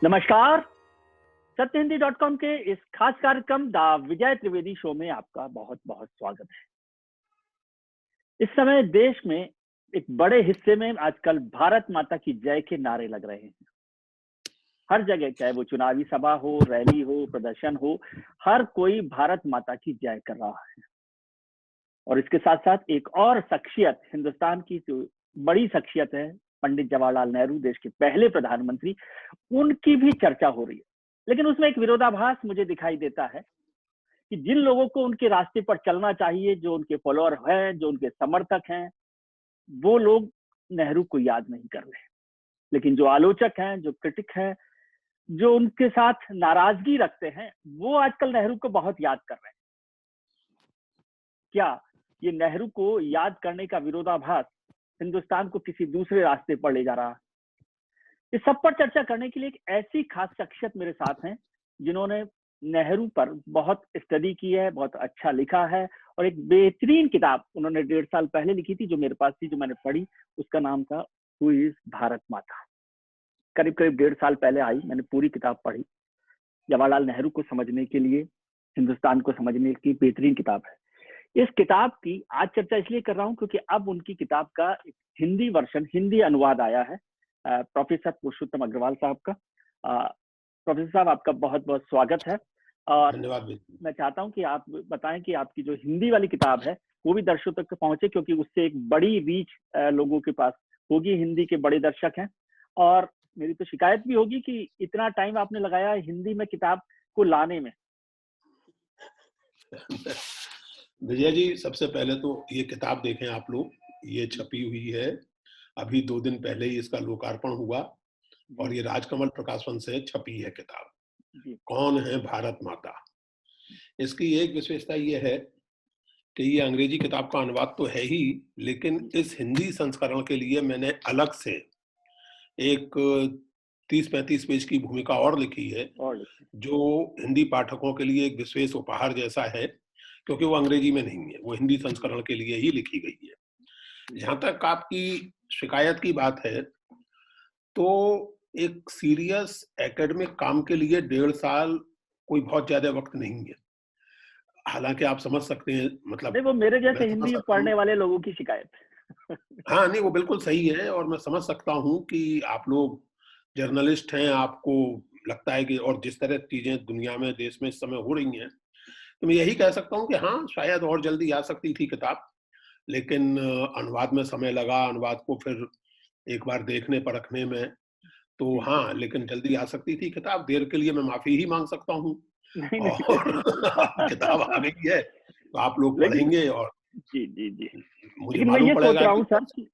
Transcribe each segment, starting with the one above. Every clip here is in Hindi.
नमस्कार। सत्यहिंदी.com के इस खास कार्यक्रम द विजय त्रिवेदी शो में आपका बहुत बहुत स्वागत है। इस समय देश में एक बड़े हिस्से में आजकल भारत माता की जय के नारे लग रहे हैं। हर जगह, चाहे वो चुनावी सभा हो, रैली हो, प्रदर्शन हो, हर कोई भारत माता की जय कर रहा है। और इसके साथ साथ एक और शख्सियत, हिंदुस्तान की जो बड़ी शख्सियत है, पंडित जवाहरलाल नेहरू, देश के पहले प्रधानमंत्री, उनकी भी चर्चा हो रही है। लेकिन उसमें एक विरोधाभास मुझे दिखाई देता है कि जिन लोगों को उनके रास्ते पर चलना चाहिए, जो उनके फॉलोअर हैं, जो उनके समर्थक हैं, वो लोग नेहरू को याद नहीं कर रहे। लेकिन जो आलोचक हैं, जो क्रिटिक हैं, जो उनके साथ नाराजगी रखते हैं, वो आजकल नेहरू को बहुत याद कर रहे हैं। क्या ये नेहरू को याद करने का विरोधाभास हिंदुस्तान को किसी दूसरे रास्ते पर ले जा रहा है? इस सब पर चर्चा करने के लिए एक ऐसी खास शख्सियत मेरे साथ हैं जिन्होंने नेहरू पर बहुत स्टडी की है, बहुत अच्छा लिखा है, और एक बेहतरीन किताब उन्होंने 1.5 साल पहले लिखी थी, जो मेरे पास थी, जो मैंने पढ़ी। उसका नाम था हु इज भारत माता। करीब करीब 1.5 साल पहले आई, मैंने पूरी किताब पढ़ी। जवाहरलाल नेहरू को समझने के लिए, हिंदुस्तान को समझने की बेहतरीन किताब है। इस किताब की आज चर्चा इसलिए कर रहा हूँ क्योंकि अब उनकी किताब का एक हिंदी वर्जन, हिंदी अनुवाद आया है प्रोफेसर पुरुषोत्तम अग्रवाल साहब का। प्रोफेसर साहब, आपका बहुत बहुत स्वागत है। और धन्यवाद। मैं चाहता हूं कि आप बताएं कि आपकी जो हिंदी वाली किताब है वो भी दर्शकों तक पहुंचे, क्योंकि उससे एक बड़ी रीच लोगों के पास होगी। हिंदी के बड़े दर्शक हैं, और मेरी तो शिकायत भी होगी कि इतना टाइम आपने लगाया हिंदी में किताब को लाने में। विजय जी, सबसे पहले तो ये किताब देखें आप लोग, ये छपी हुई है, अभी 2 दिन पहले ही इसका लोकार्पण हुआ, और ये राजकमल प्रकाशन से छपी है किताब। कौन है भारत माता? इसकी एक विशेषता ये है कि ये अंग्रेजी किताब का अनुवाद तो है ही, लेकिन इस हिंदी संस्करण के लिए मैंने अलग से एक 30-35 पेज की भूमिका और लिखी है, जो हिंदी पाठकों के लिए एक विशेष उपहार जैसा है, क्योंकि वो अंग्रेजी में नहीं है, वो हिंदी संस्करण के लिए ही लिखी गई है। जहां तक आपकी शिकायत की बात है, तो एक सीरियस एकेडमिक काम के लिए 1.5 साल कोई बहुत ज्यादा वक्त नहीं है। हालांकि आप समझ सकते हैं, मतलब नहीं, वो मेरे जैसे हिंदी पढ़ने वाले लोगों की शिकायत। हाँ, नहीं, वो बिल्कुल सही है, और मैं समझ सकता हूँ कि आप लोग जर्नलिस्ट हैं, आपको लगता है कि, और जिस तरह चीजें दुनिया में, देश में इस समय हो रही हैं, तो मैं यही कह सकता हूँ कि हाँ, शायद और जल्दी आ सकती थी किताब, लेकिन अनुवाद में समय लगा, अनुवाद को फिर एक बार देखने परखने में, तो हाँ, लेकिन जल्दी आ सकती थी किताब। देर के लिए मैं माफी ही मांग सकता हूँ, और किताब आ गई है, तो आप लोग पढ़ेंगे, और जी। मुझे लेकिन मैं ये मालूम सोच पड़ेगा रहा कि हूँ सर,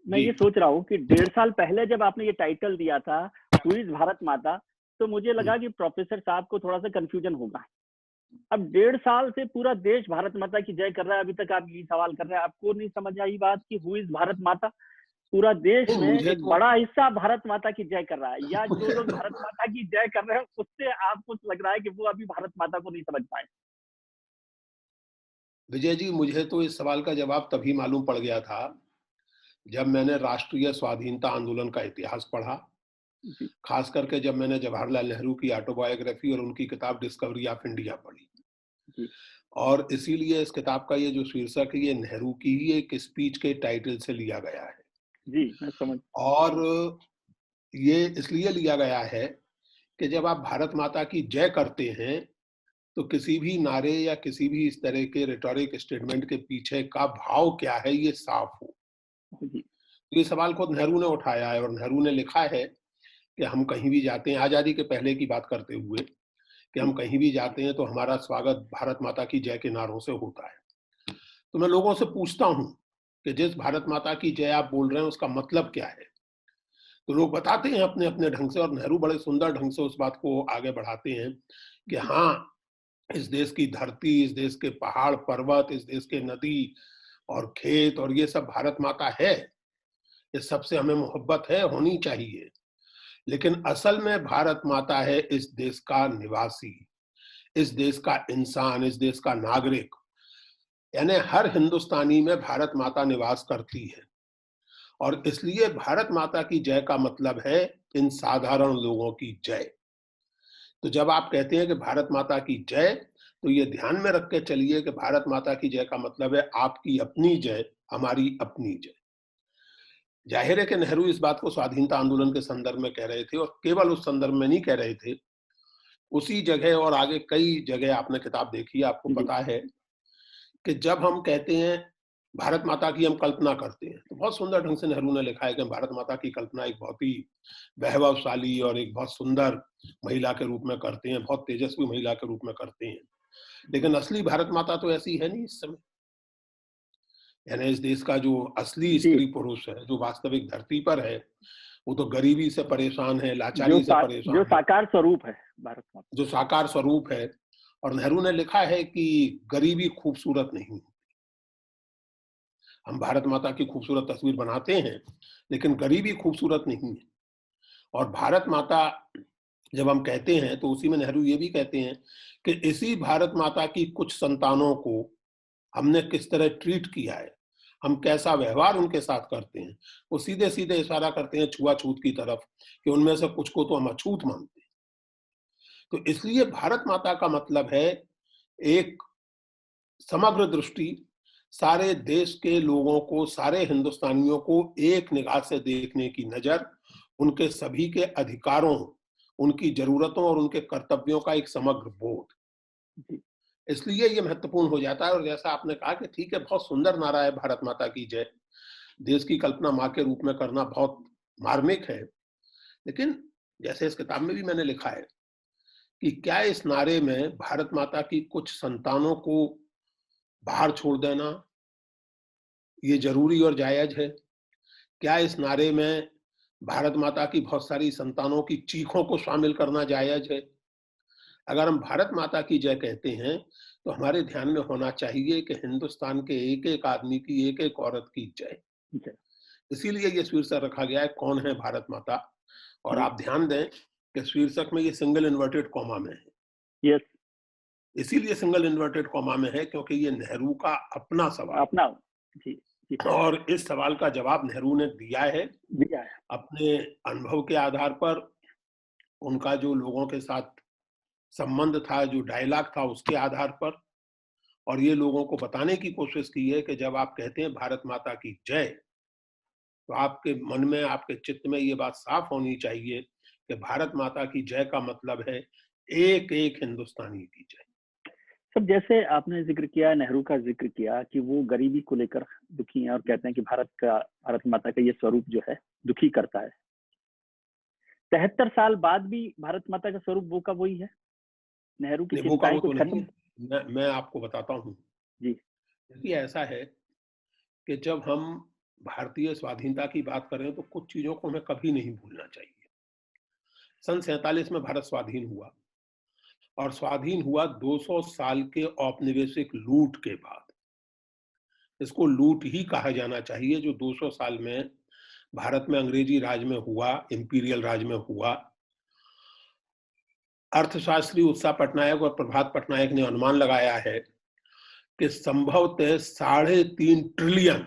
मैं ये सोच रहा हूँ कि 1.5 साल पहले जब आपने ये टाइटल दिया था, हु इज भारत माता, तो मुझे लगा कि प्रोफेसर साहब को थोड़ा सा कंफ्यूजन होगा। अब 1.5 साल से पूरा देश भारत माता की जय कर रहा है, अभी तक आप यही सवाल कर रहे हैं, आपको नहीं समझ आई बात कि हु इज भारत माता? पूरा देश में एक बड़ा हिस्सा भारत माता की जय कर रहा है, या जो लोग भारत माता की जय कर रहे हैं उससे आपको लग रहा है कि वो अभी भारत माता को नहीं समझ पाए? विजय जी, मुझे तो इस सवाल का जवाब तभी मालूम पड़ गया था जब मैंने राष्ट्रीय स्वाधीनता आंदोलन का इतिहास पढ़ा, खास करके जब मैंने जवाहरलाल नेहरू की ऑटोबायोग्राफी और उनकी किताब डिस्कवरी ऑफ इंडिया पढ़ी। और इसीलिए इस किताब का ये जो शीर्षक है, ये नेहरू की ही एक स्पीच के टाइटल से लिया गया है। जी, मैं समझ। और ये इसलिए लिया गया है कि जब आप भारत माता की जय करते हैं, तो किसी भी नारे या किसी भी इस तरह के रिटोरिक स्टेटमेंट के पीछे का भाव क्या है, ये साफ हो। ये सवाल खुद नेहरू ने उठाया है, और नेहरू ने लिखा है कि हम कहीं भी जाते हैं, आजादी के पहले की बात करते हुए, कि हम कहीं भी जाते हैं तो हमारा स्वागत भारत माता की जय के नारों से होता है। तो मैं लोगों से पूछता हूं कि जिस भारत माता की जय आप बोल रहे हैं, उसका मतलब क्या है? तो लोग बताते हैं अपने अपने ढंग से, और नेहरू बड़े सुंदर ढंग से उस बात को आगे बढ़ाते हैं कि हाँ, इस देश की धरती, इस देश के पहाड़ पर्वत, इस देश के नदी और खेत, और ये सब भारत माता है, इस सबसे हमें मोहब्बत है, होनी चाहिए। लेकिन असल में भारत माता है इस देश का निवासी, इस देश का इंसान, इस देश का नागरिक, यानी हर हिंदुस्तानी में भारत माता निवास करती है। और इसलिए भारत माता की जय का मतलब है इन साधारण लोगों की जय। तो जब आप कहते हैं कि भारत माता की जय, तो ये ध्यान में रख के चलिए कि भारत माता की जय का मतलब है आपकी अपनी जय, हमारी अपनी जय। जाहिर है कि नेहरू इस बात को स्वाधीनता आंदोलन के संदर्भ में कह रहे थे, और केवल उस संदर्भ में नहीं कह रहे थे, उसी जगह और आगे कई जगह आपने किताब देखी, आपको पता है कि जब हम कहते हैं भारत माता की हम कल्पना करते हैं, तो बहुत सुंदर ढंग से नेहरू ने लिखा है कि भारत माता की कल्पना एक बहुत ही वैभवशाली और एक बहुत सुंदर महिला के रूप में करते हैं, बहुत तेजस्वी महिला के रूप में करते हैं। लेकिन असली भारत माता तो ऐसी है नहीं इस समय। यानी इस देश का जो असली स्त्री पुरुष है, जो वास्तविक धरती पर है, वो तो गरीबी से परेशान है, लाचारी से जो परेशान है, साकार स्वरूप है भारत माता, जो साकार स्वरूप है। और नेहरू ने लिखा है कि गरीबी खूबसूरत नहीं। हम भारत माता की खूबसूरत तस्वीर बनाते हैं, लेकिन गरीबी खूबसूरत नहीं है। और भारत माता जब हम कहते हैं, तो उसी में नेहरू ये भी कहते हैं कि इसी भारत माता की कुछ संतानों को हमने किस तरह ट्रीट किया है, हम कैसा व्यवहार उनके साथ करते हैं। वो सीधे सीधे इशारा करते हैं छुआछूत की तरफ, कि उनमें से कुछ को तो हम अछूत मानते हैं। तो इसलिए भारत माता का मतलब है एक समग्र दृष्टि, सारे देश के लोगों को, सारे हिंदुस्तानियों को एक निगाह से देखने की नजर, उनके सभी के अधिकारों, उनकी जरूरतों और उनके कर्तव्यों का एक समग्र बोध। इसलिए ये महत्वपूर्ण हो जाता है। और जैसा आपने कहा कि ठीक है, बहुत सुंदर नारा है भारत माता की जय, देश की कल्पना माँ के रूप में करना बहुत मार्मिक है। लेकिन जैसे इस किताब में भी मैंने लिखा है कि क्या इस नारे में भारत माता की कुछ संतानों को बाहर छोड़ देना ये जरूरी और जायज है? क्या इस नारे में भारत माता की बहुत सारी संतानों की चीखों को शामिल करना जायज है? अगर हम भारत माता की जय कहते हैं, तो हमारे ध्यान में होना चाहिए कि हिंदुस्तान के एक एक आदमी की, एक एक औरत की जय। इसीलिए ये शीर्षक रखा गया है, कौन है भारत माता। और आप ध्यान दें कि शीर्षक में ये सिंगल इन्वर्टेड कॉमा में है। यस, इसीलिए सिंगल इन्वर्टेड कॉमा में है क्योंकि ये नेहरू का अपना सवाल, अपना जी, जी। और इस सवाल का जवाब नेहरू ने दिया है अपने अनुभव के आधार पर, उनका जो लोगों के साथ संबंध था, जो डायलॉग था, उसके आधार पर। और ये लोगों को बताने की कोशिश की है कि जब आप कहते हैं भारत माता की जय, तो आपके मन में, आपके चित्त में ये बात साफ होनी चाहिए कि भारत माता की जय का मतलब है एक एक हिंदुस्तानी की जय। सब जैसे आपने जिक्र किया, नेहरू का जिक्र किया कि वो गरीबी को लेकर दुखी हैं और कहते हैं कि भारत माता का ये स्वरूप जो है दुखी करता है। 73 साल बाद भी भारत माता का स्वरूप वो का वही है। नेहरू की चिंताएं कुछ खत्म? मैं आपको बताता हूँ जी। देखिए, ऐसा है कि जब हम भारतीय स्वाधीनता की बात करें, तो कुछ चीजों को हमें कभी नहीं भूलना चाहिए। सन 47 में भारत स्वाधीन हुआ, और स्वाधीन हुआ 200 साल के औपनिवेशिक लूट के बाद। इसको लूट ही कहा जाना चाहिए, जो 200 साल में भारत में अंग्रेजी राज में हुआ, इंपीरियल राज में हुआ। अर्थशास्त्री उत्साह पटनायक और प्रभात पटनायक ने अनुमान लगाया है कि संभवतः $3.5 ट्रिलियन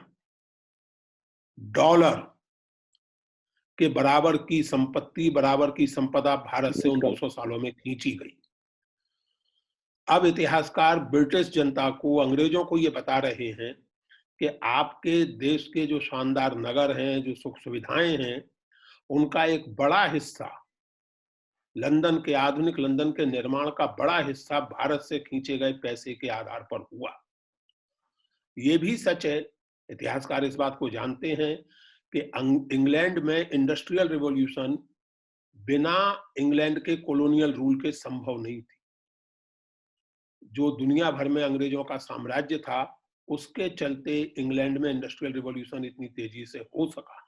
के बराबर की संपत्ति, बराबर की संपदा भारत से उन 200 सालों में खींची गई। अब इतिहासकार ब्रिटिश जनता को, अंग्रेजों को ये बता रहे हैं कि आपके देश के जो शानदार नगर हैं, जो सुख सुविधाएं हैं, उनका एक बड़ा हिस्सा, लंदन के, आधुनिक लंदन के निर्माण का बड़ा हिस्सा भारत से खींचे गए पैसे के आधार पर हुआ। ये भी सच है, इतिहासकार इस बात को जानते हैं कि इंग्लैंड में इंडस्ट्रियल रिवॉल्यूशन बिना इंग्लैंड के कॉलोनियल रूल के संभव नहीं थी। जो दुनिया भर में अंग्रेजों का साम्राज्य था, उसके चलते इंग्लैंड में इंडस्ट्रियल रिवॉल्यूशन इतनी तेजी से हो सका।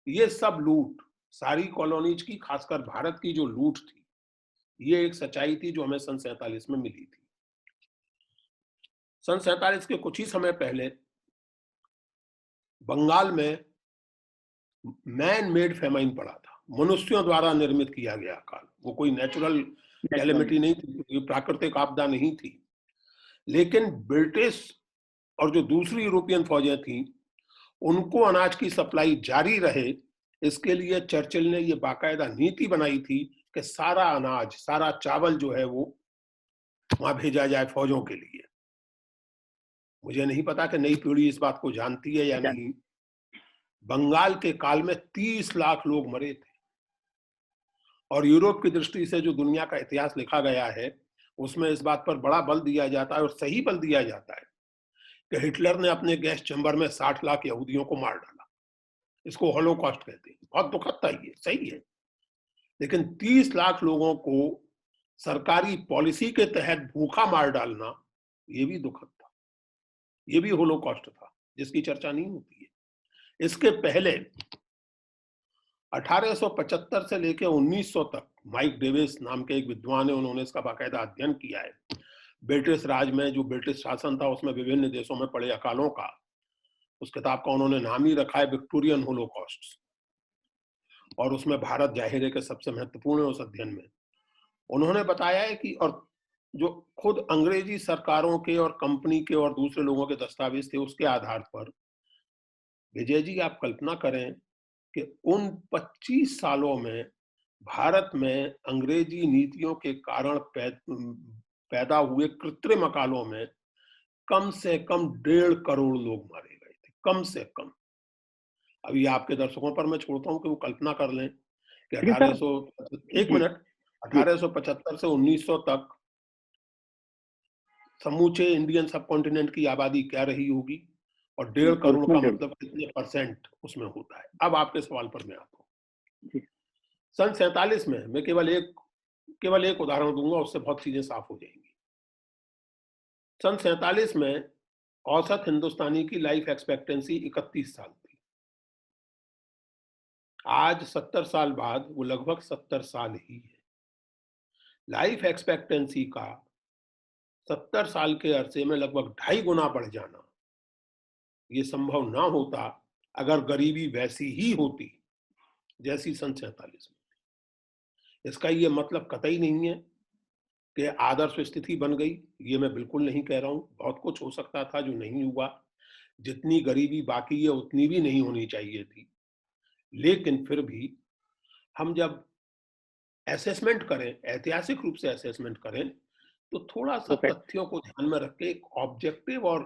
ये सब लूट, सारी कॉलोनीज की, खासकर भारत की जो लूट थी, ये एक सच्चाई थी जो हमें सन 47 में मिली थी। सन 47 के कुछ ही समय पहले बंगाल में मैन मेड फेमाइन पड़ा था, मनुष्यों द्वारा निर्मित किया गया काल। वो कोई नेचुरल कैलेमिटी नहीं थी, प्राकृतिक आपदा नहीं थी। लेकिन ब्रिटिश और जो दूसरी यूरोपियन फौजें थी, उनको अनाज की सप्लाई जारी रहे, इसके लिए चर्चिल ने ये बाकायदा नीति बनाई थी कि सारा अनाज, सारा चावल जो है वो वहां भेजा जाए फौजों के लिए। मुझे नहीं पता कि नई पीढ़ी इस बात को जानती है या नहीं। बंगाल के काल में 30 लाख लोग मरे थे, और यूरोप की दृष्टि से जो दुनिया का इतिहास लिखा गया है उसमें इस बात पर बड़ा बल दिया जाता है, और सही बल दिया जाता है, कि हिटलर ने अपने गैस चैम्बर में 60 लाख यहूदियों को मार डाला। इसको हॉलोकॉस्ट कहते हैं। बहुत दुखद था, ये सही है, लेकिन 30 लाख लोगों को सरकारी पॉलिसी के तहत भूखा मार डालना, ये भी दुखद था, ये भी होलोकॉस्ट था, जिसकी चर्चा नहीं होती है। इसके पहले 1875 से लेकर 1900 तक माइक डेविस नाम के एक विद्वान है, उन्होंने इसका बाकायदा अध्ययन किया है। ब्रिटिश राज में जो ब्रिटिश शासन था उसमें विभिन्न देशों में पड़े अकालों का, उस किताब का उन्होंने नाम ही रखा है विक्टोरियन होलोकॉस्ट, और उसमें भारत जाहिर है कि सबसे महत्वपूर्ण है उस अध्ययन में। उन्होंने बताया है कि, और जो खुद अंग्रेजी सरकारों के और कंपनी के और दूसरे लोगों के दस्तावेज थे उसके आधार पर, विजय जी आप कल्पना करें कि उन 25 सालों में भारत में अंग्रेजी नीतियों के कारण पैदा हुए कृत्रिम अकालों में कम से कम 1.5 करोड़ लोग मारे गए थे, कम से कम। अभी आपके दर्शकों पर मैं छोड़ता हूं कि वो कल्पना कर लें कि 1875 से 1900 तक समूचे इंडियन सब कॉन्टिनेंट की आबादी क्या रही होगी, और 1.5 करोड़ का मतलब कितने परसेंट उसमें होता है। अब आपके सवाल पर मैं आता हूँ। सन 47 में मैं केवल एक उदाहरण दूंगा, उससे बहुत चीजें साफ हो जाएंगी। सन 47 में औसत हिंदुस्तानी की लाइफ एक्सपेक्टेंसी 31 साल थी। आज 70 साल बाद वो लगभग 70 साल ही है। लाइफ एक्सपेक्टेंसी का 70 साल के अरसे में लगभग 2.5 गुना बढ़ जाना, ये संभव ना होता अगर गरीबी वैसी ही होती जैसी सन 47 में। इसका ये मतलब कतई नहीं है कि आदर्श स्थिति बन गई, ये मैं बिल्कुल नहीं कह रहा हूं। बहुत कुछ हो सकता था जो नहीं हुआ। जितनी गरीबी बाकी है उतनी भी नहीं होनी चाहिए थी। लेकिन फिर भी हम जब असेसमेंट करें, ऐतिहासिक रूप से असेसमेंट करें, तो थोड़ा सा तथ्यों को ध्यान में रख के एक ऑब्जेक्टिव और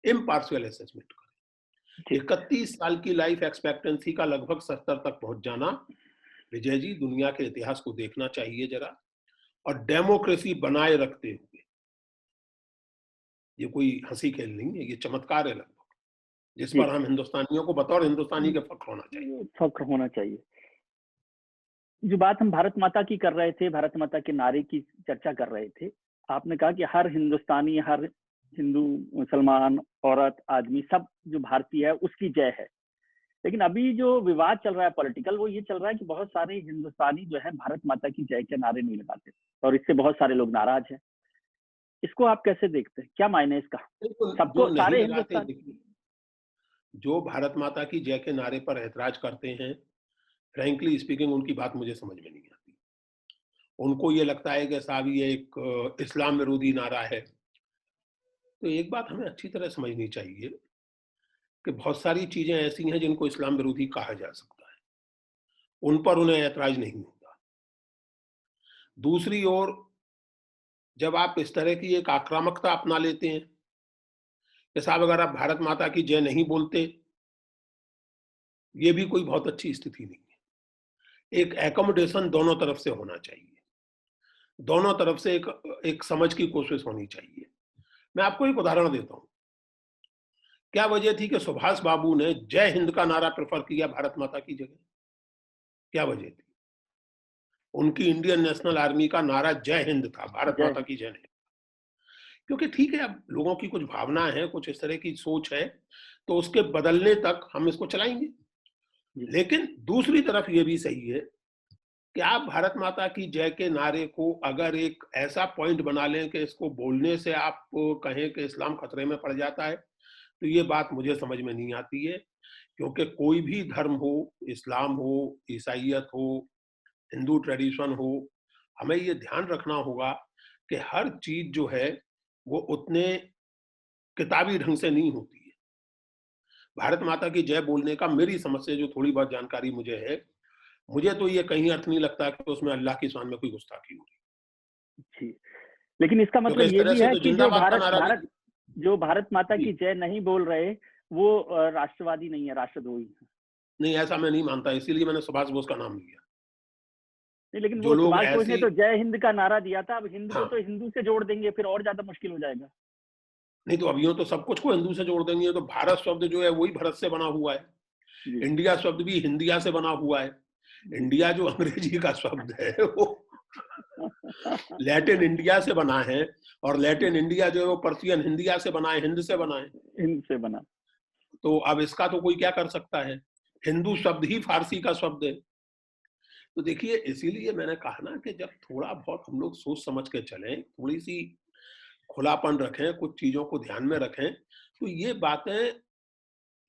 इम्पार्शियल असेसमेंट करें। 31 साल की लाइफ एक्सपेक्टेंसी का लगभग 70 तक पहुंच जाना, विजय जी दुनिया के इतिहास को देखना चाहिए जरा, और डेमोक्रेसी बनाए रखते हुए। ये कोई हंसी खेल नहीं है, ये चमत्कार है लगभग, जिस पर हम हिंदुस्तानियों को बतौर हिंदुस्तानी के फख्र होना चाहिए। जो बात हम भारत माता की कर रहे थे, भारत माता के नारे की चर्चा कर रहे थे, आपने कहा कि हर हिंदुस्तानी, हर हिंदू, मुसलमान, औरत, आदमी, सब जो भारतीय है उसकी जय है। लेकिन अभी जो विवाद चल रहा है पॉलिटिकल, वो ये चल रहा है कि बहुत सारे हिंदुस्तानी जो है भारत माता की जय के नारे नहीं लगाते, और इससे बहुत सारे लोग नाराज हैं। इसको आप कैसे देखते हैं, क्या मायने इसका? सबको, सारे हिंदुस्तानी जो भारत माता की जय के नारे पर ऐतराज करते हैं, फ्रैंकली स्पीकिंग उनकी बात मुझे समझ में नहीं आती। उनको ये लगता है कि साहब ये एक इस्लाम विरोधी नारा है। तो एक बात हमें अच्छी तरह समझनी चाहिए कि बहुत सारी चीजें ऐसी हैं जिनको इस्लाम विरोधी कहा जा सकता है, उन पर उन्हें ऐतराज नहीं होता। दूसरी ओर जब आप इस तरह की एक आक्रामकता अपना लेते हैं कि साहब अगर आप भारत माता की जय नहीं बोलते, ये भी कोई बहुत अच्छी स्थिति नहीं है। एक एकोमोडेशन दोनों तरफ से होना चाहिए, दोनों तरफ से एक समझ की कोशिश होनी चाहिए। मैं आपको एक उदाहरण देता हूं। क्या वजह थी कि सुभाष बाबू ने जय हिंद का नारा प्रेफर किया भारत माता की जगह? क्या वजह थी? उनकी इंडियन नेशनल आर्मी का नारा जय हिंद था, भारत माता की जय नहीं। क्योंकि ठीक है, अब लोगों की कुछ भावना है, कुछ इस तरह की सोच है, तो उसके बदलने तक हम इसको चलाएंगे। लेकिन दूसरी तरफ ये भी सही है कि आप भारत माता की जय के नारे को अगर एक ऐसा पॉइंट बना लें कि इसको बोलने से आप कहें कि इस्लाम खतरे में पड़ जाता है, तो ये बात मुझे समझ में नहीं आती है। क्योंकि कोई भी धर्म हो, इस्लाम हो, ईसाइयत हो, हिंदू ट्रेडिशन हो, हमें ये ध्यान रखना होगा कि हर चीज जो है वो उतने किताबी ढंग से नहीं होती है। भारत माता की जय बोलने का मेरी समझ से जो थोड़ी बहुत जानकारी मुझे है, मुझे तो ये कहीं अर्थ नहीं लगता कि उसमें अल्लाह की शान में कोई गुस्ताखी हो रही। जी, लेकिन इसका क्योंकि मतलब इस ये तरह भी से है तो कि जो जिंदाबाद का नारा भी भारत माता जी, की जय नहीं बोल रहे, वो राष्ट्रवादी नहीं है, राष्ट्रद्रोही है। नहीं ऐसा मैं नहीं मानता, इसीलिए मैंने सुभाष बोस का नाम लिया। नहीं, लेकिन जो वो लोग सुभाष बोस ने ऐसी तो जय हिंद का नारा दिया था, अब हिंद को हाँ, तो हिंदू से जोड़ देंगे, फिर और ज्यादा मुश्किल हो जाएगा। नहीं तो अभियों तो सब कुछ को हिंदू से जोड़ देंगे, तो भारत शब्द जो है वही भरत से बना हुआ है। जी इंडिया शब्द भी हिंदिया से बना हुआ है। जी इंडिया जो अंग्रेजी का शब्द है वो लैटिन इंडिया से बना है, और लैटिन इंडिया जो है वो पर्शियन हिंदिया से बना है, हिंद से बना है। हिंद से बना। तो अब इसका तो कोई क्या कर सकता है, हिंदू शब्द ही फारसी का शब्द है। तो देखिए इसीलिए मैंने कहा ना कि जब थोड़ा बहुत हम लोग सोच समझ के चलें, थोड़ी सी खुलापन रखें, कुछ चीजों को ध्यान में रखें, तो ये बातें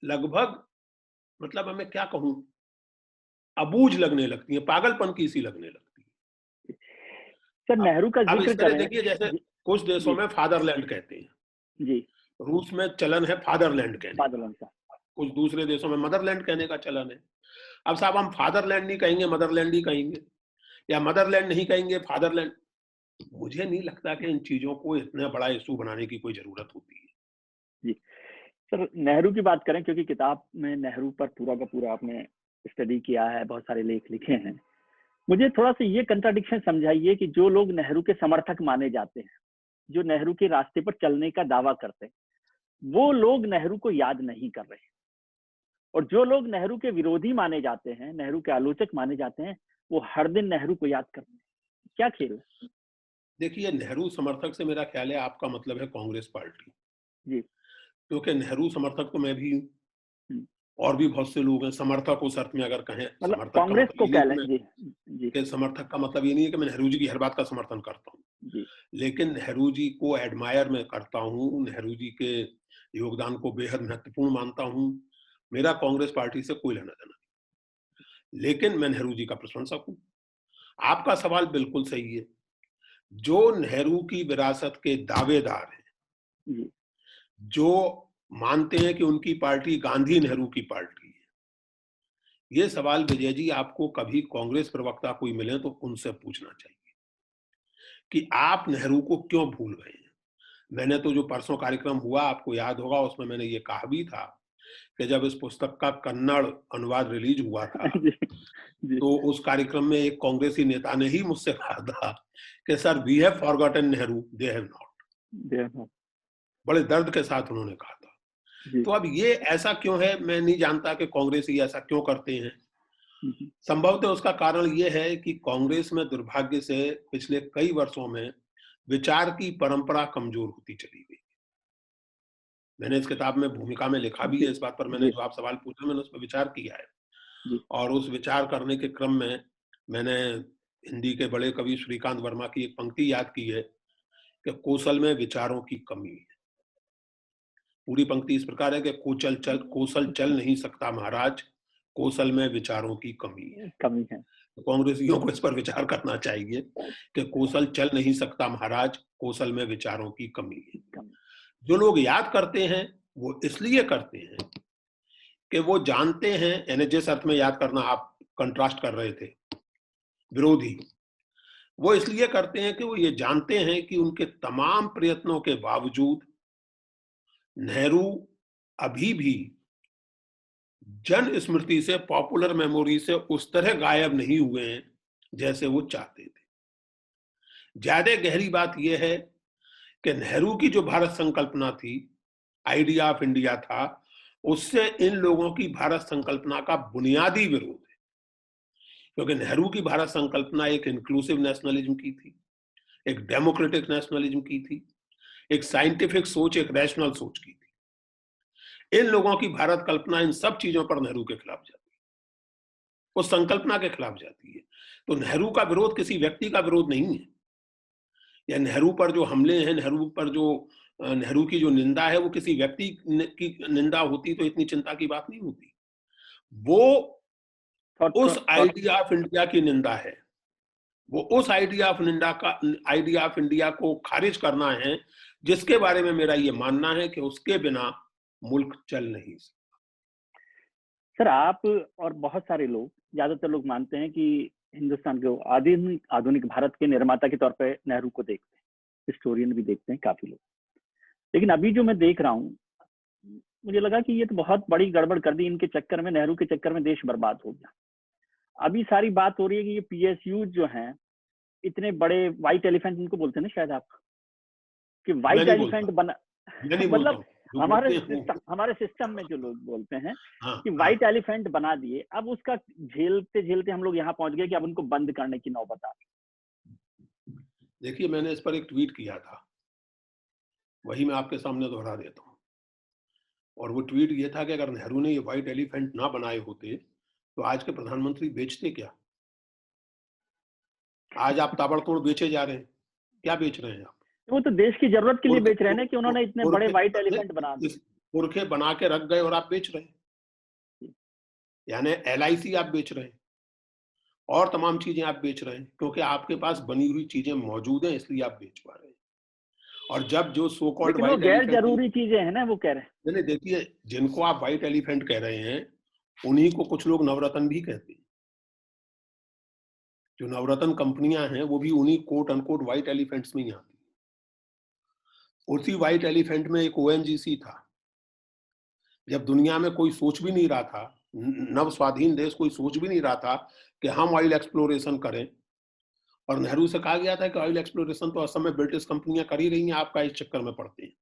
लगभग मतलब हमें क्या कहूं, अबूझ लगने लगती है, पागलपन की सी लगने लगती सर, है। नेहरू का अब जिक्र इस तरह करें। देखिए, जैसे जी कुछ देशों जी में फादरलैंड कहते हैं, जी रूस में चलन है फादरलैंड कहने का, बादल का। कुछ दूसरे देशों में मदरलैंड कहने का चलन है। अब साहब हम फादरलैंड नहीं कहेंगे, मदरलैंड ही कहेंगे, या मदरलैंड नहीं कहेंगे फादरलैंड। मुझे नहीं लगता कि इन चीजों को इतना बड़ा इशू बनाने की कोई जरूरत होती है। जी सर, नेहरू की बात करें, क्योंकि किताब में नेहरू पर पूरा का पूरा आपने स्टडी किया है, बहुत सारे लेख लिखे हैं। मुझे थोड़ा सा ये कंट्राडिक्शन समझाइए कि जो लोग नेहरू के समर्थक माने जाते हैं, जो नेहरू के रास्ते पर चलने का दावा करते हैं, वो लोग नेहरू को याद नहीं कर रहे, और जो लोग नेहरू के विरोधी माने जाते हैं, नेहरू के आलोचक माने जाते हैं, वो हर दिन नेहरू को याद करते हैं। क्या खेल है? देखिए नेहरू समर्थक से मेरा ख्याल है आपका मतलब है कांग्रेस पार्टी, जी। क्योंकि नेहरू समर्थक तो मैं भी हूँ, हम्म, और भी बहुत से लोग हैं समर्थक उस अर्थ में अगर कहें। मतलब समर्थक का कांग्रेस मतलब को ये नहीं कह कि लें। मैं जी जी कि समर्थक का मतलब ये नहीं है कि मैं नेहरू जी की हर बात का समर्थन करता हूँ, जी लेकिन नेहरू जी को एडमायर मैं करता हूँ, नेहरू जी के योगदान को बेहद महत्वपूर्ण मानता हूँ। मेरा कांग्रेस पार्टी से कोई लेना देना नहीं, लेकिन मैं नेहरू जी का प्रशंसक हूँ। आपका सवाल बिल्कुल सही है। जो नेहरू की विरासत के दावेदार हैं, जी जो मानते हैं कि उनकी पार्टी गांधी नेहरू की पार्टी है, ये सवाल विजय जी आपको कभी कांग्रेस प्रवक्ता कोई मिले तो उनसे पूछना चाहिए कि आप नेहरू को क्यों भूल गए हैं। मैंने तो जो परसों कार्यक्रम हुआ आपको याद होगा, उसमें मैंने ये कहा भी था कि जब इस पुस्तक का कन्नड़ अनुवाद रिलीज हुआ था, जी जी तो उस कार्यक्रम में एक कांग्रेसी नेता ने ही मुझसे कहा था कि sir we have forgotten Nehru, they have not. जी बड़े दर्द के साथ उन्होंने कहा था। जी तो अब ये ऐसा क्यों है, मैं नहीं जानता कि कांग्रेसी ऐसा क्यों करते हैं। संभवतः उसका कारण ये है कि कांग्रेस में दुर्भाग्य से पिछले कई वर्षों में विचार की परंपरा कमजोर होती चली गई। मैंने इस किताब में भूमिका में लिखा भी जी है इस बात पर, मैंने जी जो आप सवाल पूछा मैंने उस पर विचार किया है। जी और उस विचार करने के क्रम में मैंने हिंदी के बड़े कवि श्रीकांत वर्मा की एक पंक्ति याद की है कि कौशल में विचारों की कमी है। पूरी पंक्ति इस प्रकार है कि कौशल चल नहीं सकता महाराज, कौशल में विचारों की कमी है। कमी है। तो कांग्रेसियों को इस पर विचार करना चाहिए कि कौशल चल नहीं सकता महाराज, कौशल में विचारों की कमी है। कमी। जो लोग याद करते हैं वो इसलिए करते हैं कि वो जानते हैं, यानी जिस अर्थ में याद करना आप कंट्रास्ट कर रहे थे, विरोधी, वो इसलिए करते हैं कि वो ये जानते हैं कि उनके तमाम प्रयत्नों के बावजूद नेहरू अभी भी जन स्मृति से, पॉपुलर मेमोरी से उस तरह गायब नहीं हुए हैं जैसे वो चाहते थे। ज्यादा गहरी बात यह है कि नेहरू की जो भारत संकल्पना थी, आइडिया ऑफ इंडिया था, उससे इन लोगों की भारत संकल्पना का बुनियादी विरोध है। क्योंकि नेहरू की भारत संकल्पना एक इंक्लूसिव नेशनलिज्म की थी, एक डेमोक्रेटिक नेशनलिज्म की थी, एक साइंटिफिक सोच, एक रैशनल सोच की थी। इन लोगों की भारत कल्पना इन सब चीजों पर नेहरू के खिलाफ जाती है, उस संकल्पना के खिलाफ जाती है। तो नेहरू का विरोध किसी व्यक्ति का विरोध नहीं है, या नेहरू पर जो हमले हैं, नेहरू पर जो नेहरू की जो निंदा है, वो किसी व्यक्ति की निंदा होती तो इतनी चिंता की बात नहीं होती। वो उस थॉट। आइडिया ऑफ इंडिया की निंदा है, वो उस आइडिया ऑफ इंडिया को खारिज करना है, जिसके बारे में मेरा ये मानना है कि उसके बिना मुल्क चल नहीं सकता। सर आप और बहुत सारे लोग, ज्यादातर लोग मानते हैं कि हिंदुस्तान के आधुनिक आधुनिक भारत के निर्माता के तौर पे नेहरू को देखते हैं, हिस्टोरियन भी देखते हैं काफी लोग। लेकिन अभी जो मैं देख रहा हूँ, मुझे लगा कि ये तो बहुत बड़ी गड़बड़ कर दी इनके चक्कर में, नेहरू के चक्कर में देश बर्बाद हो गया। अभी सारी बात हो रही है कि ये पीएसयू जो हैं, इतने बड़े व्हाइट एलिफेंट इनको बोलते हैं ना शायद आप, कि मैं व्हाइट नहीं एलिफेंट बोलता, बना मैं नहीं बोलता मतलब हूँ, जो बोलते हैं हमारे सिस्टम में जो लोग बोलते हैं हाँ कि हाँ। व्हाइट एलिफेंट बना दिए, अब उसका झेलते झेलते हम लोग यहाँ पहुंच गए कि अब उनको बंद करने की नौबत आ गई। देखिए, मैंने इस पर एक ट्वीट किया था, वही मैं आपके सामने दोहरा देता हूँ। और वो ट्वीट ये था कि अगर नेहरू ने ये व्हाइट एलिफेंट ना बनाए होते तो आज के प्रधानमंत्री बेचते क्या? आज आप ताबड़तोड़ बेचे जा रहे हैं, क्या बेच रहे हैं आप? वो तो देश की जरूरत के लिए पुरखे बेच रहे हैं ना, कि उन्होंने इतने बड़े पुरखे व्हाइट एलिफेंट बना दिए। पुरखे बना के रख गए और आप बेच रहे हैं, यानी एलआईसी आप बेच रहे हैं और तमाम चीजें आप बेच रहे हैं, क्योंकि आपके पास बनी हुई चीजें मौजूद हैं, इसलिए आप बेच पा रहे हैं। और जब जो सो कॉल्ड लेकिन वो व्हाइट गैर एलिफेंट, जरूरी चीजें हैं ना, वो कह रहे हैं। मैंने देखिए, जिनको आप व्हाइट एलिफेंट कह रहे हैं उन्हीं को कुछ लोग नवरत्न भी कहते हैं। जो नवरत्न कंपनियां हैं वो भी उन्हीं कोट अनकोट व्हाइट एलिफेंट्स में ही आती है। उसी व्हाइट एलिफेंट में एक ओएनजीसी था, जब दुनिया में कोई सोच भी नहीं रहा था, नव स्वाधीन देश कोई सोच भी नहीं रहा था कि हम ऑयल एक्सप्लोरेशन करें, और नेहरू से कहा गया था कि ऑयल एक्सप्लोरेशन तो असम में ब्रिटिश कंपनियां कर ही रही हैं, आपका इस चक्कर में पड़ते हैं।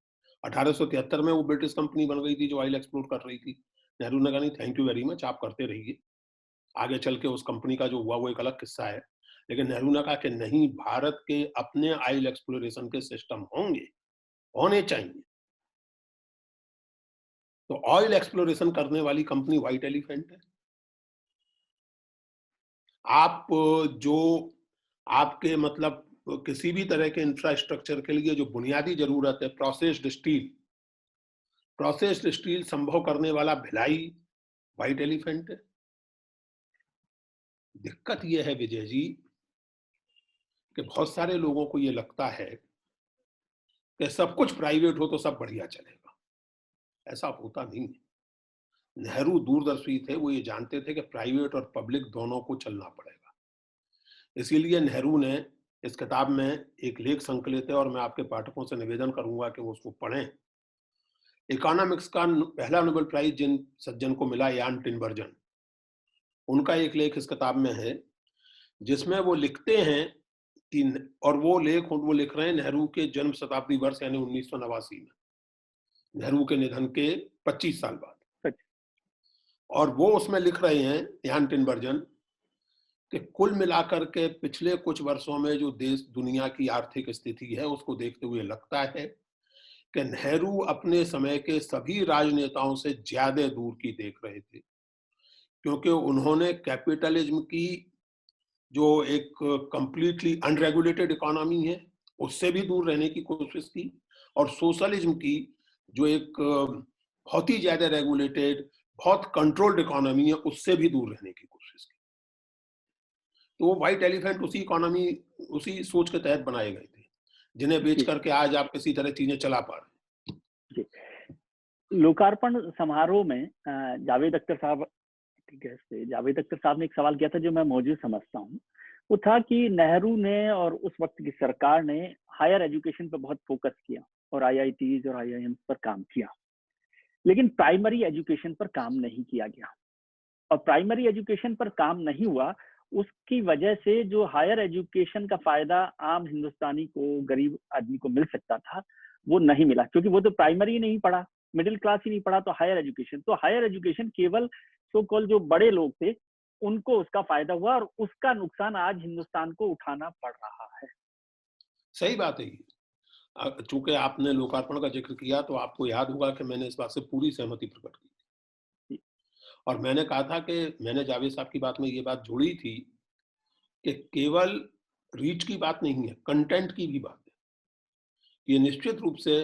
1873 में वो ब्रिटिश कंपनी बन गई थी जो ऑयल एक्सप्लोर कर रही थी। नेहरू ने कहा नहीं, थैंक यू वेरी मच, आप करते रहिए। आगे चल के उस कंपनी का जो हुआ वो एक अलग किस्सा है, लेकिन नेहरू ने कहा कि नहीं, भारत के अपने ऑयल एक्सप्लोरेशन के सिस्टम होंगे, होने चाहिए। तो ऑयल एक्सप्लोरेशन करने वाली कंपनी व्हाइट एलिफेंट है। आप जो आपके मतलब किसी भी तरह के इंफ्रास्ट्रक्चर के लिए जो बुनियादी जरूरत है, प्रोसेस्ड स्टील संभव करने वाला भिलाई व्हाइट एलिफेंट है। दिक्कत यह है विजय जी कि बहुत सारे लोगों को यह लगता है कि सब कुछ प्राइवेट हो तो सब बढ़िया चलेगा। ऐसा होता नहीं है। नेहरू दूरदर्शी थे, वो ये जानते थे कि प्राइवेट और पब्लिक दोनों को चलना पड़ेगा। इसीलिए नेहरू ने इस किताब में एक लेख संकलित है और मैं आपके पाठकों से निवेदन करूंगा कि वो उसको पढ़ें। इकोनॉमिक्स का पहला नोबेल प्राइज जिन सज्जन को मिला, यान टिनबर्जन, उनका एक लेख इस किताब में है जिसमें वो लिखते हैं कि, और वो लेख वो लिख रहे हैं नेहरू के जन्म शताब्दी वर्ष यानी 1989 में, नेहरू के निधन के 25 साल बाद। और वो उसमें लिख रहे हैं यान टिनबर्जन कि कुल मिलाकर के पिछले कुछ वर्षों में जो देश दुनिया की आर्थिक स्थिति है उसको देखते हुए लगता है कि नेहरू अपने समय के सभी राजनेताओं से ज्यादा दूर की देख रहे थे, क्योंकि उन्होंने कैपिटलिज्म की जो एक कंप्लीटली अनरेगुलेटेड इकोनॉमी है उससे भी दूर रहने की कोशिश की, और सोशलिज्म की जो एक बहुत ही ज्यादा रेगुलेटेड, बहुत कंट्रोल्ड इकोनॉमी है उससे भी दूर रहने की कोशिश की। तो वो व्हाइट एलिफेंट उसी इकोनॉमी, उसी सोच के तहत बनाए गए थे, जिन्हें बेच करके आज आप किसी तरह चीजें चला पा रहे हैं। लोकार्पण समारोह में जावेद अख्तर साहब, ठीक है, जावेद अख्तर साहब ने एक सवाल किया था जो मैं मौजूद समझता हूँ। वो था कि नेहरू ने और उस वक्त की सरकार ने हायर एजुकेशन पर बहुत फोकस किया और आईआईटीज और आईआईएम्स पर काम किया, लेकिन प्राइमरी एजुकेशन पर काम नहीं किया गया। और प्राइमरी एजुकेशन पर काम नहीं हुआ, उसकी वजह से जो हायर एजुकेशन का फायदा आम हिंदुस्तानी को, गरीब आदमी को मिल सकता था, वो नहीं मिला, क्योंकि वो तो प्राइमरी नहीं पढ़ा, मिडिल क्लास ही नहीं पढ़ा, तो हायर एजुकेशन केवल सो कॉल जो बड़े लोग थे उनको उसका फायदा हुआ, और उसका नुकसान आज हिंदुस्तान को उठाना पड़ रहा है। सही बात है। चूंकि आपने लोकार्पण का जिक्र किया तो आपको याद होगा कि मैंने इस बात से पूरी सहमति प्रकट की थी, और मैंने कहा था कि मैंने जावेद साहब की बात में ये बात जोड़ी थी कि केवल रीच की बात नहीं है, कंटेंट की भी बात है। ये निश्चित रूप से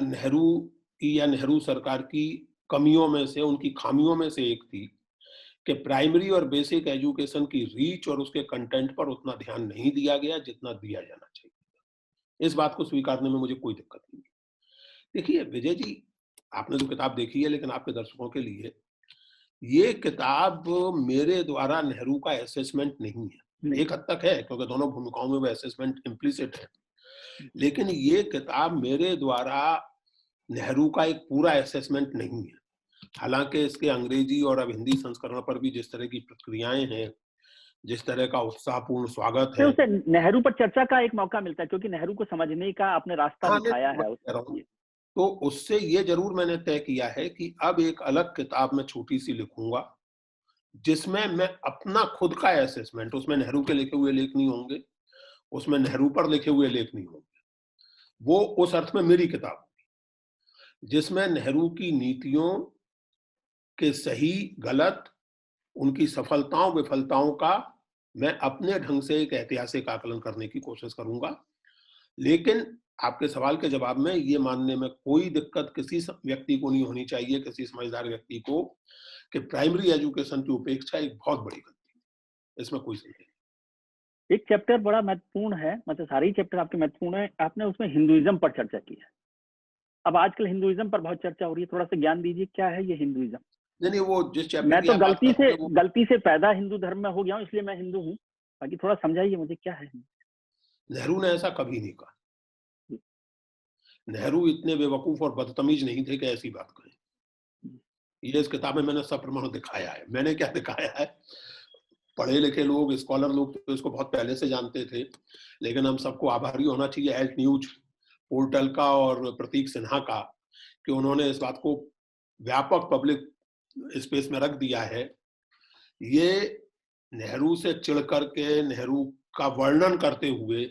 नेहरू की या नेहरू सरकार की कमियों में से, उनकी खामियों में से एक थी कि प्राइमरी और बेसिक एजुकेशन की रीच और उसके कंटेंट पर उतना ध्यान नहीं दिया गया जितना दिया जाना चाहिए। इस बात को स्वीकारने में मुझे कोई दिक्कत नहीं है। देखिए विजय जी, आपने तो किताब देखी है, लेकिन आपके दर्शकों के लिए ये किताब मेरे द्वारा नेहरू का असेसमेंट नहीं है, नहीं। एक हद तक है क्योंकि दोनों भूमिकाओं में वो असेसमेंट इम्प्लिसिट है, लेकिन ये किताब मेरे द्वारा नेहरू का एक पूरा असेसमेंट नहीं है। हालांकि इसके अंग्रेजी और अब हिंदी संस्करण पर भी जिस तरह की प्रतिक्रियाएं हैं, जिस तरह का उत्साहपूर्ण स्वागत फिर है, उसे नेहरू पर चर्चा का एक मौका मिलता है क्योंकि नेहरू को समझने का आपने रास्ता हाँ, दिखाया मैं है कह रहा हूँ, ये। तो उससे ये जरूर मैंने तय किया है कि अब एक अलग किताब मैं छोटी सी लिखूंगा जिसमें मैं अपना खुद का असेसमेंट, उसमें नेहरू के लिखे हुए लेख नहीं होंगे, उसमें नेहरू पर लिखे हुए लेख नहीं होंगे, वो उस अर्थ में मेरी किताब होगी जिसमें नेहरू की नीतियों के सही गलत, उनकी सफलताओं विफलताओं का मैं अपने ढंग से एक ऐतिहासिक आकलन करने की कोशिश करूंगा। लेकिन आपके सवाल के जवाब में ये मानने में कोई दिक्कत किसी व्यक्ति को नहीं होनी चाहिए, किसी समझदार व्यक्ति को, कि प्राइमरी एजुकेशन की उपेक्षा एक बहुत बड़ी गलती है, इसमें कोई संदेह नहीं। एक चैप्टर बड़ा महत्वपूर्ण है, मतलब सारे ही चैप्टर आपके महत्वपूर्ण है, आपने उसमें हिंदुइज्म पर चर्चा की है। अब आजकल हिंदुइज्म पर बहुत चर्चा हो रही है, थोड़ा सा ज्ञान दीजिए, क्या है ये हिंदुइज्म? नहीं, वो जिस चैप्टर मैं की तो आप बात करते हैं वो गलती से पैदा हिंदू धर्म में हो गया हूँ, इसलिए मैं हिंदू हूँ। बाकी थोड़ा समझाइए मुझे क्या है। नेहरू ने ऐसा कभी नहीं कहा। नेहरू इतने बेवकूफ और बदतमीज नहीं थे कि ऐसी बात कहें। ये इस किताब में मैंने सप्रमाण दिखाया है। मैंने क्या दिखाया है, पढ़े लिखे लोग, स्कॉलर लोग तो इसको बहुत पहले से जानते थे, लेकिन हम सबको आभारी होना चाहिए एल्ट न्यूज पोर्टल का और प्रतीक सिन्हा का कि उन्होंने इस बात को व्यापक पब्लिक स्पेस में रख दिया है। ये नेहरू से चिढ़ करके नेहरू का वर्णन करते हुए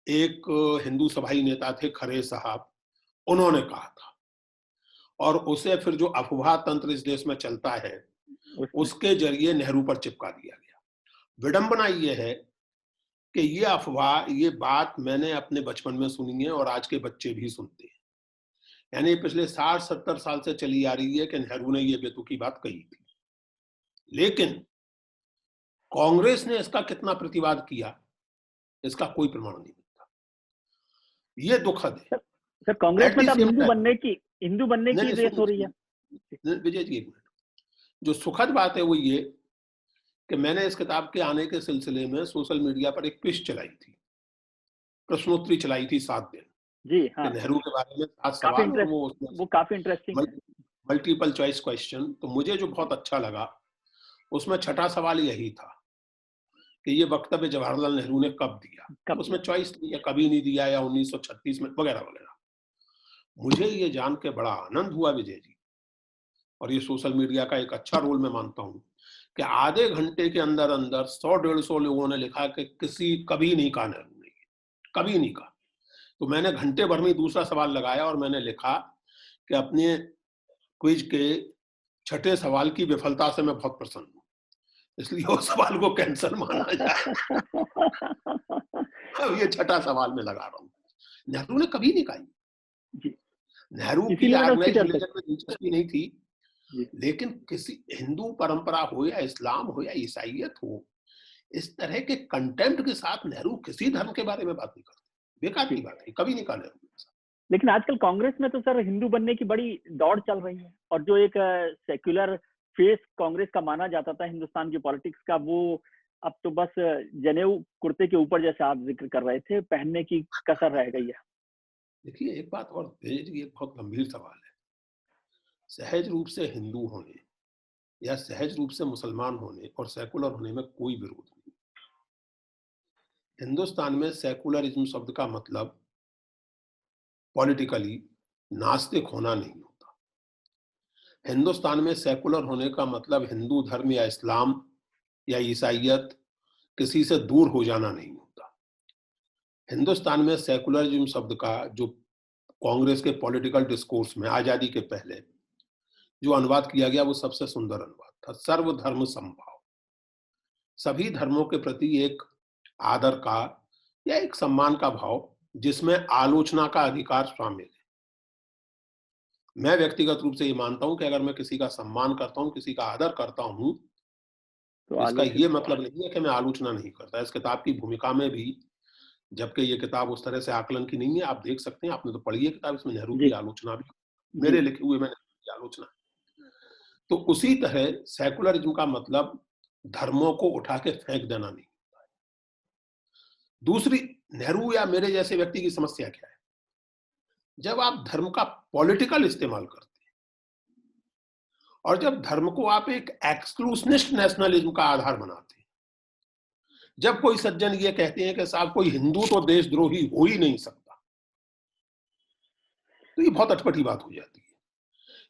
एक हिंदू सभाई नेता थे खरे साहब, उन्होंने कहा था, और उसे फिर जो अफवाह तंत्र इस देश में चलता है उसके जरिए नेहरू पर चिपका दिया गया। विडंबना ये है कि ये अफवाह, ये बात मैंने अपने बचपन में सुनी है और आज के बच्चे भी सुनते हैं। यानी पिछले 60-70 साल से चली आ रही है कि नेहरू ने ये बेतुकी बात कही थी, लेकिन कांग्रेस ने इसका कितना प्रतिवाद किया इसका कोई प्रमाण नहीं मिलता। ये दुखद है। सर कांग्रेस एट में द तो अब सेम टाइम, हिंदू बनने की रेस हो रही है। विजय जी एक मिनट, जो सुखद बात है वो ये कि मैंने इस किताब के आने के सिलसिले में सोशल मीडिया पर एक क्विज चलाई थी, प्रश्नोत्तरी चलाई थी 7 दिन जी कि हाँ, नेहरू के बारे में 7 काफी सवाल, और वो काफी इंटरेस्टिंग है। Multiple choice question. तो मुझे जो बहुत अच्छा लगा उसमें छठा सवाल यही था कि ये वक्तव्य जवाहरलाल नेहरू ने कब दिया। उसमें चॉइस या कभी नहीं दिया या 1936 में वगैरह वगैरह। मुझे ये जान के बड़ा आनंद हुआ विजय जी, और ये सोशल मीडिया का एक अच्छा रोल मैं मानता हूं, कि आधे घंटे के अंदर अंदर 100-150 लोगों ने लिखा कि किसी कभी नहीं कहा नेहरू ने, कभी नहीं कहा। तो मैंने घंटे भर में दूसरा सवाल लगाया और मैंने लिखा कि अपने क्विज के छठे सवाल की विफलता से मैं बहुत प्रसन्न हूं, इसलिए उस सवाल को कैंसिल माना जाए। अब ये छठा सवाल में लगा रहा हूं। नेहरू ने कभी नहीं कहा। नेहरू की इसीलिए मैंने उसकी ऑर्गेनाइज्ड चर्चा रिलीजन में दिलचस्पी नहीं थी, की। लेकिन किसी हिंदू परंपरा हो या इस्लाम हो या ईसाइयत हो, इस तरह के कंटेंट के साथ नेहरू किसी धर्म के बारे में बात नहीं करते। बेकार की बात है, कभी नहीं कहा नेहरू ने ऐसा। लेकिन आजकल कांग्रेस में तो सर हिंदू बनने की बड़ी दौड़ चल रही है, और जो एक सेक्युलर फेस कांग्रेस का माना जाता था हिंदुस्तान की पॉलिटिक्स का, वो अब तो बस जनेऊ कुर्ते के ऊपर, जैसे आप जिक्र कर रहे थे, पहनने की कसर रह गई है। देखिए एक बात और, ये बहुत गंभीर सवाल है। सहज रूप से हिंदू होने या सहज रूप से मुसलमान होने और सेकुलर होने में कोई विरोध नहीं। हिंदुस्तान में सेकुलरिज्म शब्द का मतलब पॉलिटिकली नास्तिक होना नहीं होता। हिंदुस्तान में सेकुलर होने का मतलब हिंदू धर्म या इस्लाम या ईसाइयत किसी से दूर हो जाना नहीं होता। हिंदुस्तान में सेकुलरिज्म शब्द का जो कांग्रेस के पॉलिटिकल डिस्कोर्स में आजादी के पहले जो अनुवाद किया गया वो सबसे सुंदर अनुवाद था, सर्वधर्म समभाव। सभी धर्मों के प्रति एक आदर का या एक सम्मान का भाव जिसमें आलोचना का अधिकार शामिल है। मैं व्यक्तिगत रूप से ये मानता हूं कि अगर मैं किसी का सम्मान करता हूं, किसी का आदर करता हूं, तो इसका ये मतलब नहीं है कि मैं आलोचना नहीं करता। इस किताब की भूमिका में भी, जबकि ये किताब उस तरह से आकलन की नहीं है, आप देख सकते हैं, आपने तो पढ़ी है किताब, इसमें नेहरू की आलोचना भी, मेरे लिखे हुए में नेहरू की आलोचना। तो उसी तरह सेकुलरिज्म का मतलब धर्मों को उठा के फेंक देना नहीं होता है। दूसरी, नेहरू या मेरे जैसे व्यक्ति की समस्या क्या है, जब आप धर्म का पॉलिटिकल इस्तेमाल करते हैं और जब धर्म को आप एक एक्सक्लूसिविस्ट नेशनलिज्म का आधार बनाते हैं, जब कोई सज्जन ये कहते हैं कि साहब कोई हिंदू तो देशद्रोही हो ही नहीं सकता, तो ये बहुत अटपटी बात हो जाती है।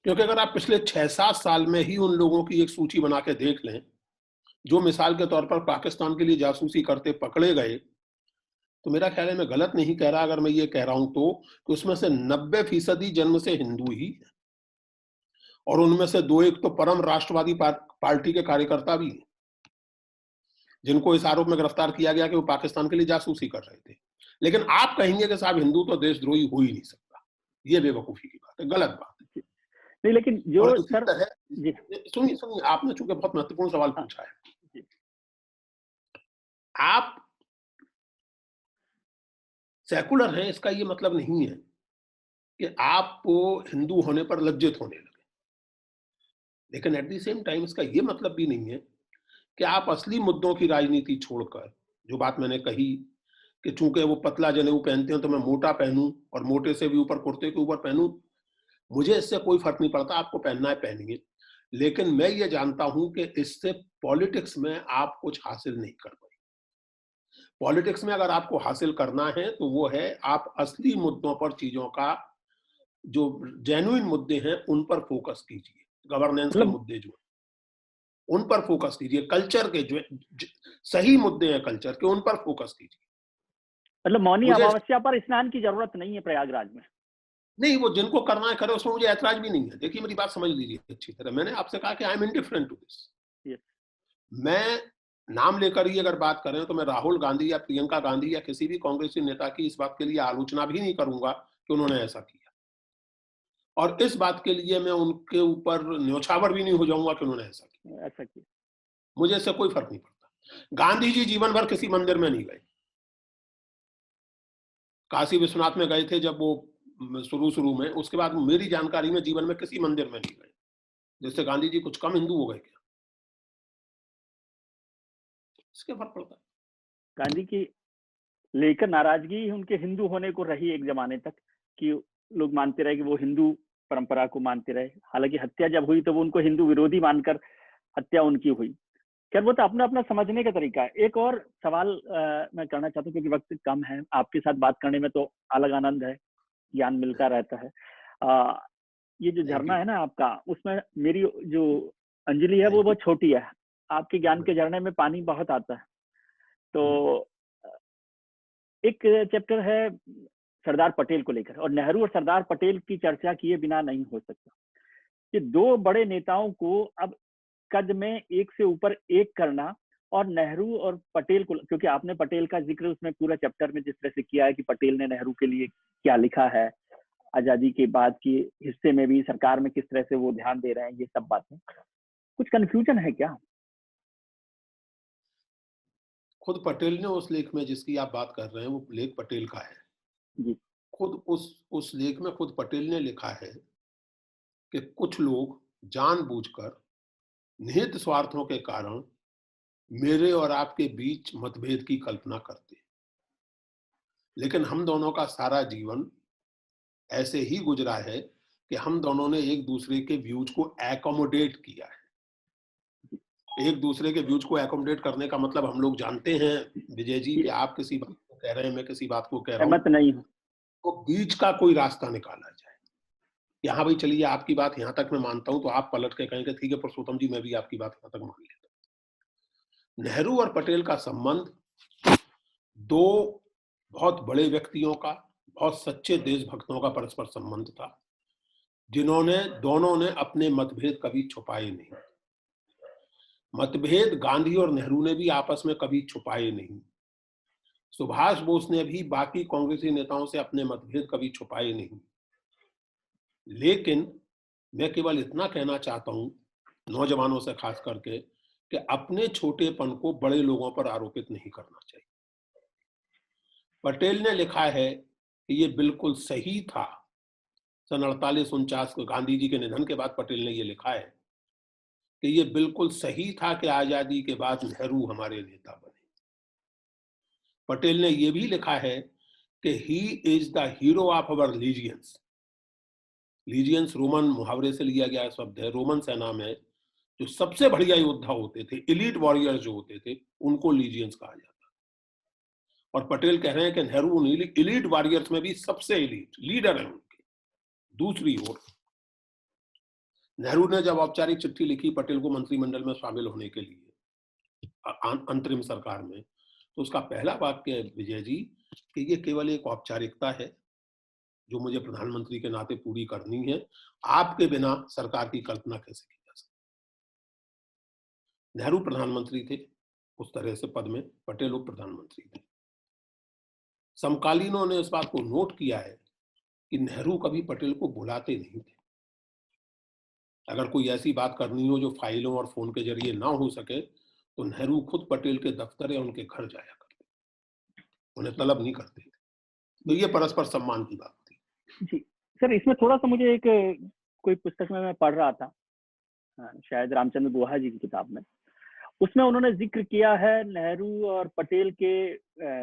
क्योंकि अगर आप पिछले 6-7 साल में ही उन लोगों की एक सूची बना के देख लें जो मिसाल के तौर पर पाकिस्तान के लिए जासूसी करते पकड़े गए, तो मेरा ख्याल है, मैं गलत नहीं कह रहा अगर मैं ये कह रहा हूं तो उसमें से 90% जन्म से हिंदू ही है, और उनमें से 2-1 तो परम राष्ट्रवादी पार्टी के कार्यकर्ता भी हैं, जिनको इस आरोप में गिरफ्तार किया गया कि वो पाकिस्तान के लिए जासूसी कर रहे थे। लेकिन आप कहेंगे कि साहब हिंदू तो देशद्रोही हो ही नहीं सकता, ये बेवकूफी की बात है, गलत बात है। नहीं, लेकिन जो और इसी सर तरह सुनिए, आपने चूंकि बहुत महत्वपूर्ण सवाल पूछा है, आप सेकुलर हैं इसका ये मतलब नहीं है कि आप हिंदू होने पर लज्जित होने लगे, लेकिन एट द सेम टाइम इसका ये मतलब भी नहीं है कि आप असली मुद्दों की राजनीति छोड़कर, जो बात मैंने कही कि चूंकि वो पतला जनेऊ पहनते हैं तो मैं मोटा पहनूं और मोटे से भी ऊपर कुर्ते के ऊपर पहनूं, मुझे इससे कोई फर्क नहीं पड़ता, आपको पहनना है पहनिए, लेकिन मैं ये जानता हूं कि इससे पॉलिटिक्स में आप कुछ हासिल नहीं कर पाए। पॉलिटिक्स में अगर आपको हासिल करना है तो वो है आप असली मुद्दों पर, चीजों का जो जेन्युइन मुद्दे हैं उन पर फोकस कीजिए, गवर्नेंस के मुद्दे जो उन पर फोकस कीजिए, कल्चर के जो सही मुद्दे हैं कल्चर के उन पर फोकस कीजिए। मतलब मौनी अमावस्या पर स्नान की जरूरत नहीं है प्रयागराज में? नहीं, वो जिनको करना है करे, उसमें मुझे ऐतराज भी नहीं है। देखिए मेरी बात समझ लीजिए अच्छी तरह, मैंने आपसे कहा कि I am indifferent to this. मैं नाम लेकर ही अगर बात करें तो मैं राहुल गांधी या प्रियंका गांधी या किसी भी कांग्रेसी नेता की इस बात के लिए आलोचना भी नहीं करूंगा कि उन्होंने ऐसा किया, और इस बात के लिए मैं उनके ऊपर न्योछावर भी नहीं हो जाऊंगा कि उन्होंने ऐसा किया। मुझे इससे कोई फर्क नहीं पड़ता। गांधी जी जीवन भर किसी मंदिर में नहीं गए, काशी विश्वनाथ में गए थे जब वो शुरू में, उसके बाद मेरी जानकारी में जीवन में किसी मंदिर में नहीं गए। जिससे गांधी जी कुछ कम हिंदू हो गए क्या? इसके फर्क पड़ता है। गांधी की लेकर नाराजगी उनके हिंदू होने को रही एक जमाने तक, कि लोग मानते रहे कि वो हिंदू परंपरा को मानते रहे। हालांकि हत्या जब हुई तो वो उनको हिंदू विरोधी मानकर हत्या उनकी हुई। खैर, वो तो अपना अपना समझने का तरीका है। एक और सवाल मैं करना चाहता हूँ, क्योंकि वक्त कम है। आपके साथ बात करने में तो अलग आनंद है, ज्ञान मिलता रहता है। ये जो झरना है ना आपका, उसमें मेरी जो अंजलि है वो बहुत छोटी है, आपके ज्ञान के झरने में पानी बहुत आता है। तो एक चैप्टर है सरदार पटेल को लेकर, और नेहरू और सरदार पटेल की चर्चा किए बिना नहीं हो सकता। कि दो बड़े नेताओं को अब कद में एक से ऊपर एक करना, और नेहरू और पटेल को, क्योंकि आपने पटेल का जिक्र उसमें पूरा चैप्टर में जिस तरह से किया है कि पटेल ने नेहरू के लिए क्या लिखा है, आजादी के बाद की हिस्से में भी सरकार में किस तरह से वो ध्यान दे रहे हैं, ये सब बातें, कुछ कंफ्यूजन है क्या? खुद पटेल ने उस लेख में जिसकी आप बात कर रहे हैं वो लेख पटेल का है जी। खुद उस लेख में खुद पटेल ने लिखा है कि कुछ लोग जानबूझकर निहित स्वार्थों के कारण मेरे और आपके बीच मतभेद की कल्पना करते हैं, लेकिन हम दोनों का सारा जीवन ऐसे ही गुजरा है कि हम दोनों ने एक दूसरे के व्यूज को एकोमोडेट किया है। एक दूसरे के व्यूज को एकोमोडेट करने का मतलब हम लोग जानते हैं विजय जी कि आप किसी बात को कह रहे हैं, मैं किसी बात को कह रहा हूं, नहीं तो बीच का कोई रास्ता निकाला जाए। यहाँ भाई चलिए आपकी बात यहाँ तक मैं मानता हूं, तो आप पलट के कहेंगे ठीक है पुरुषोत्तम जी, मैं भी आपकी बात यहाँ तक मान लेता हूं। नेहरू और पटेल का संबंध दो बहुत बड़े व्यक्तियों का, बहुत सच्चे देशभक्तों का परस्पर संबंध था, जिन्होंने दोनों ने अपने मतभेद कभी छुपाए नहीं। मतभेद गांधी और नेहरू ने भी आपस में कभी छुपाए नहीं। सुभाष बोस ने भी बाकी कांग्रेसी नेताओं से अपने मतभेद कभी छुपाए नहीं। लेकिन मैं केवल इतना कहना चाहता हूं नौजवानों से खास करके कि अपने छोटेपन को बड़े लोगों पर आरोपित नहीं करना चाहिए। पटेल ने लिखा है कि ये बिल्कुल सही था। सन 48-49 को गांधी जी के निधन के बाद पटेल ने ये लिखा है कि ये बिल्कुल सही था कि आजादी के बाद नेहरू हमारे नेता बने। पटेल ने ये भी लिखा है कि he is the hero of our legions. Legions Roman मुहावरे से लिया गया शब्द है। रोमन सेना में जो सबसे बढ़िया योद्धा होते थे, एलीट वॉरियर्स जो होते थे, उनको लीजियंस कहा जाता। और पटेल कह रहे हैं कि नेहरू एलीट वॉरियर्स में भी सबसे एलीट लीडर है उनके। दूसरी ओर नेहरू ने जब औपचारिक चिट्ठी लिखी पटेल को मंत्रिमंडल में शामिल होने के लिए अंतरिम सरकार में, तो उसका पहला वाक्य है, विजय जी, कि ये केवल एक औपचारिकता है जो मुझे प्रधानमंत्री के नाते पूरी करनी है। आपके बिना सरकार की कल्पना कैसे की जा सकती। नेहरू प्रधानमंत्री थे उस तरह से पद में, पटेल उप प्रधानमंत्री थे। समकालीनों ने इस बात को नोट किया है कि नेहरू कभी पटेल को बुलाते नहीं थे। अगर कोई ऐसी बात करनी हो जो फाइलों और फोन के जरिए ना हो सके, तो नेहरू खुद पटेल के दफ्तर या उनके घर जाया करते, उन्हें तलब नहीं करते थे। तो ये परस्पर सम्मान की बात थी। जी सर, इसमें थोड़ा सा मुझे एक कोई पुस्तक में मैं पढ़ रहा था, शायद रामचंद्र गुहा जी की किताब में, उसमें उन्होंने जिक्र किया है नेहरू और पटेल के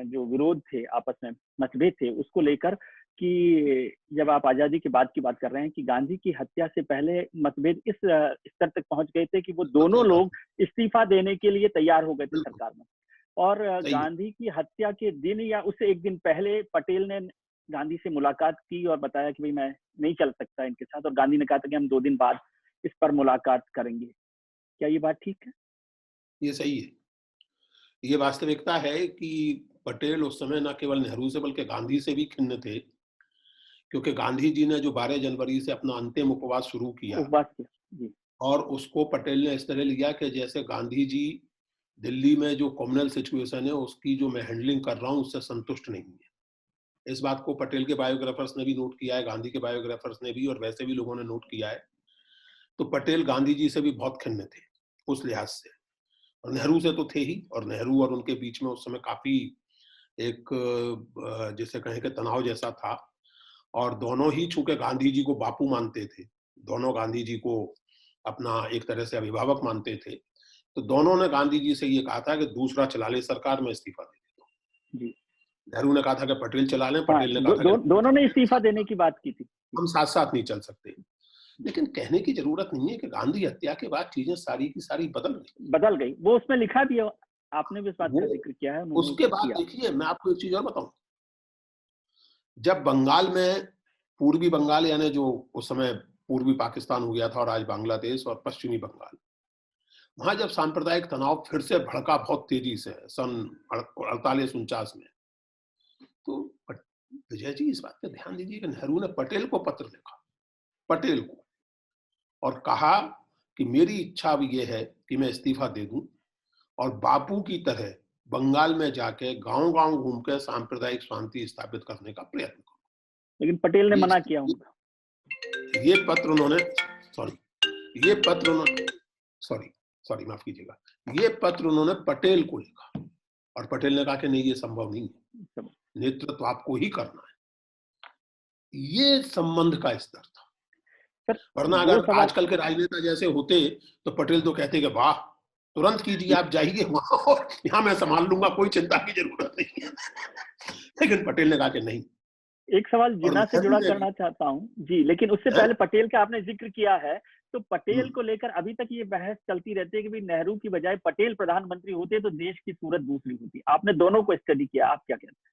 जो विरोध थे, आपस में मतभेद थे, उसको लेकर कि जब आप आजादी के बाद की बात कर रहे हैं कि गांधी की हत्या से पहले मतभेद इस स्तर तक पहुंच गए थे कि वो दोनों लोग इस्तीफा देने के लिए तैयार हो गए थे सरकार में। और गांधी की हत्या के दिन या उससे एक दिन पहले पटेल ने गांधी से मुलाकात की और बताया कि भाई मैं नहीं चल सकता इनके साथ, और गांधी ने कहा था कि हम 2 दिन बाद इस पर मुलाकात करेंगे। क्या ये बात ठीक है? ये सही है। ये वास्तविकता है कि पटेल उस समय न केवल नेहरू से बल्कि गांधी से भी खिन्न थे, क्योंकि गांधी जी ने जो 12 जनवरी से अपना अंतिम उपवास शुरू किया, जी, और उसको पटेल ने इस तरह लिया कि जैसे गांधी जी दिल्ली में जो कम्युनल सिचुएशन है उसकी जो मैं हैंडलिंग कर रहा हूं उससे संतुष्ट नहीं है। इस बात को पटेल के बायोग्राफर्स ने भी नोट किया है, गांधी के बायोग्राफर्स ने भी, और वैसे भी लोगों ने नोट किया है। तो पटेल गांधी जी से भी बहुत खिन्न थे उस लिहाज से, और नेहरू से तो थे ही। और नेहरू और उनके बीच में उस समय काफी एक जिसे कहें कि तनाव जैसा था। और दोनों ही चूंकि गांधी जी को बापू मानते थे, दोनों गांधी जी को अपना एक तरह से अभिभावक मानते थे, तो दोनों ने गांधी जी से ये कहा था कि दूसरा चला ले सरकार, में इस्तीफा दे देता हूं। नेहरू ने कहा था कि पटेल चला लें, पटेल ने कहा था कि दोनों ने इस्तीफा देने की बात की थी। हम साथ साथ नहीं चल सकते। लेकिन कहने की जरूरत नहीं है कि गांधी हत्या के बाद चीजें सारी की सारी बदल गई। वो उसमें लिखा भी है, आपने भी इस बात का जिक्र किया है। उसके बाद देखिए, मैं आपको एक चीज और बताऊं, जब बंगाल में, पूर्वी बंगाल यानी जो उस समय पूर्वी पाकिस्तान हो गया था और आज बांग्लादेश, और पश्चिमी बंगाल, वहां जब सांप्रदायिक तनाव फिर से भड़का बहुत तेजी से सन 48-49 में, तो विजय जी इस बात पे ध्यान दीजिए कि नेहरू ने पटेल को पत्र लिखा, पटेल को, और कहा कि मेरी इच्छा अब ये है कि मैं इस्तीफा दे दूं और बापू की तरह बंगाल में जाके गांव-गांव घूमकर सांप्रदायिक शांति स्थापित करने का प्रयत्न करूं। लेकिन पटेल ने मना किया उनका। ये पत्र उन्होंने सॉरी माफ कीजिएगा, ये पत्र उन्होंने पटेल को लिखा, और पटेल ने कहा कि नहीं, ये संभव नहीं है, नेतृत्व आपको ही करना है। ये संबंध का स्तर था। वरना अगर आजकल के राजनेता जैसे होते तो पटेल तो कहते कि वाह, तुरंत कीजिए, आप जाइए वहां और यहाँ मैं संभाल लूंगा, कोई चिंता की जरूरत नहीं है। लेकिन पटेल ने कहा कि नहीं। एक सवाल जिन्ना से जुड़ा करना चाहता हूँ जी, लेकिन उससे पहले पटेल का आपने जिक्र किया है, तो पटेल को लेकर अभी तक ये बहस चलती रहती है कि भाई नेहरू की बजाय पटेल प्रधानमंत्री होते तो देश की सूरत दूसरी होती। आपने दोनों को स्टडी किया, आप क्या कहते हैं?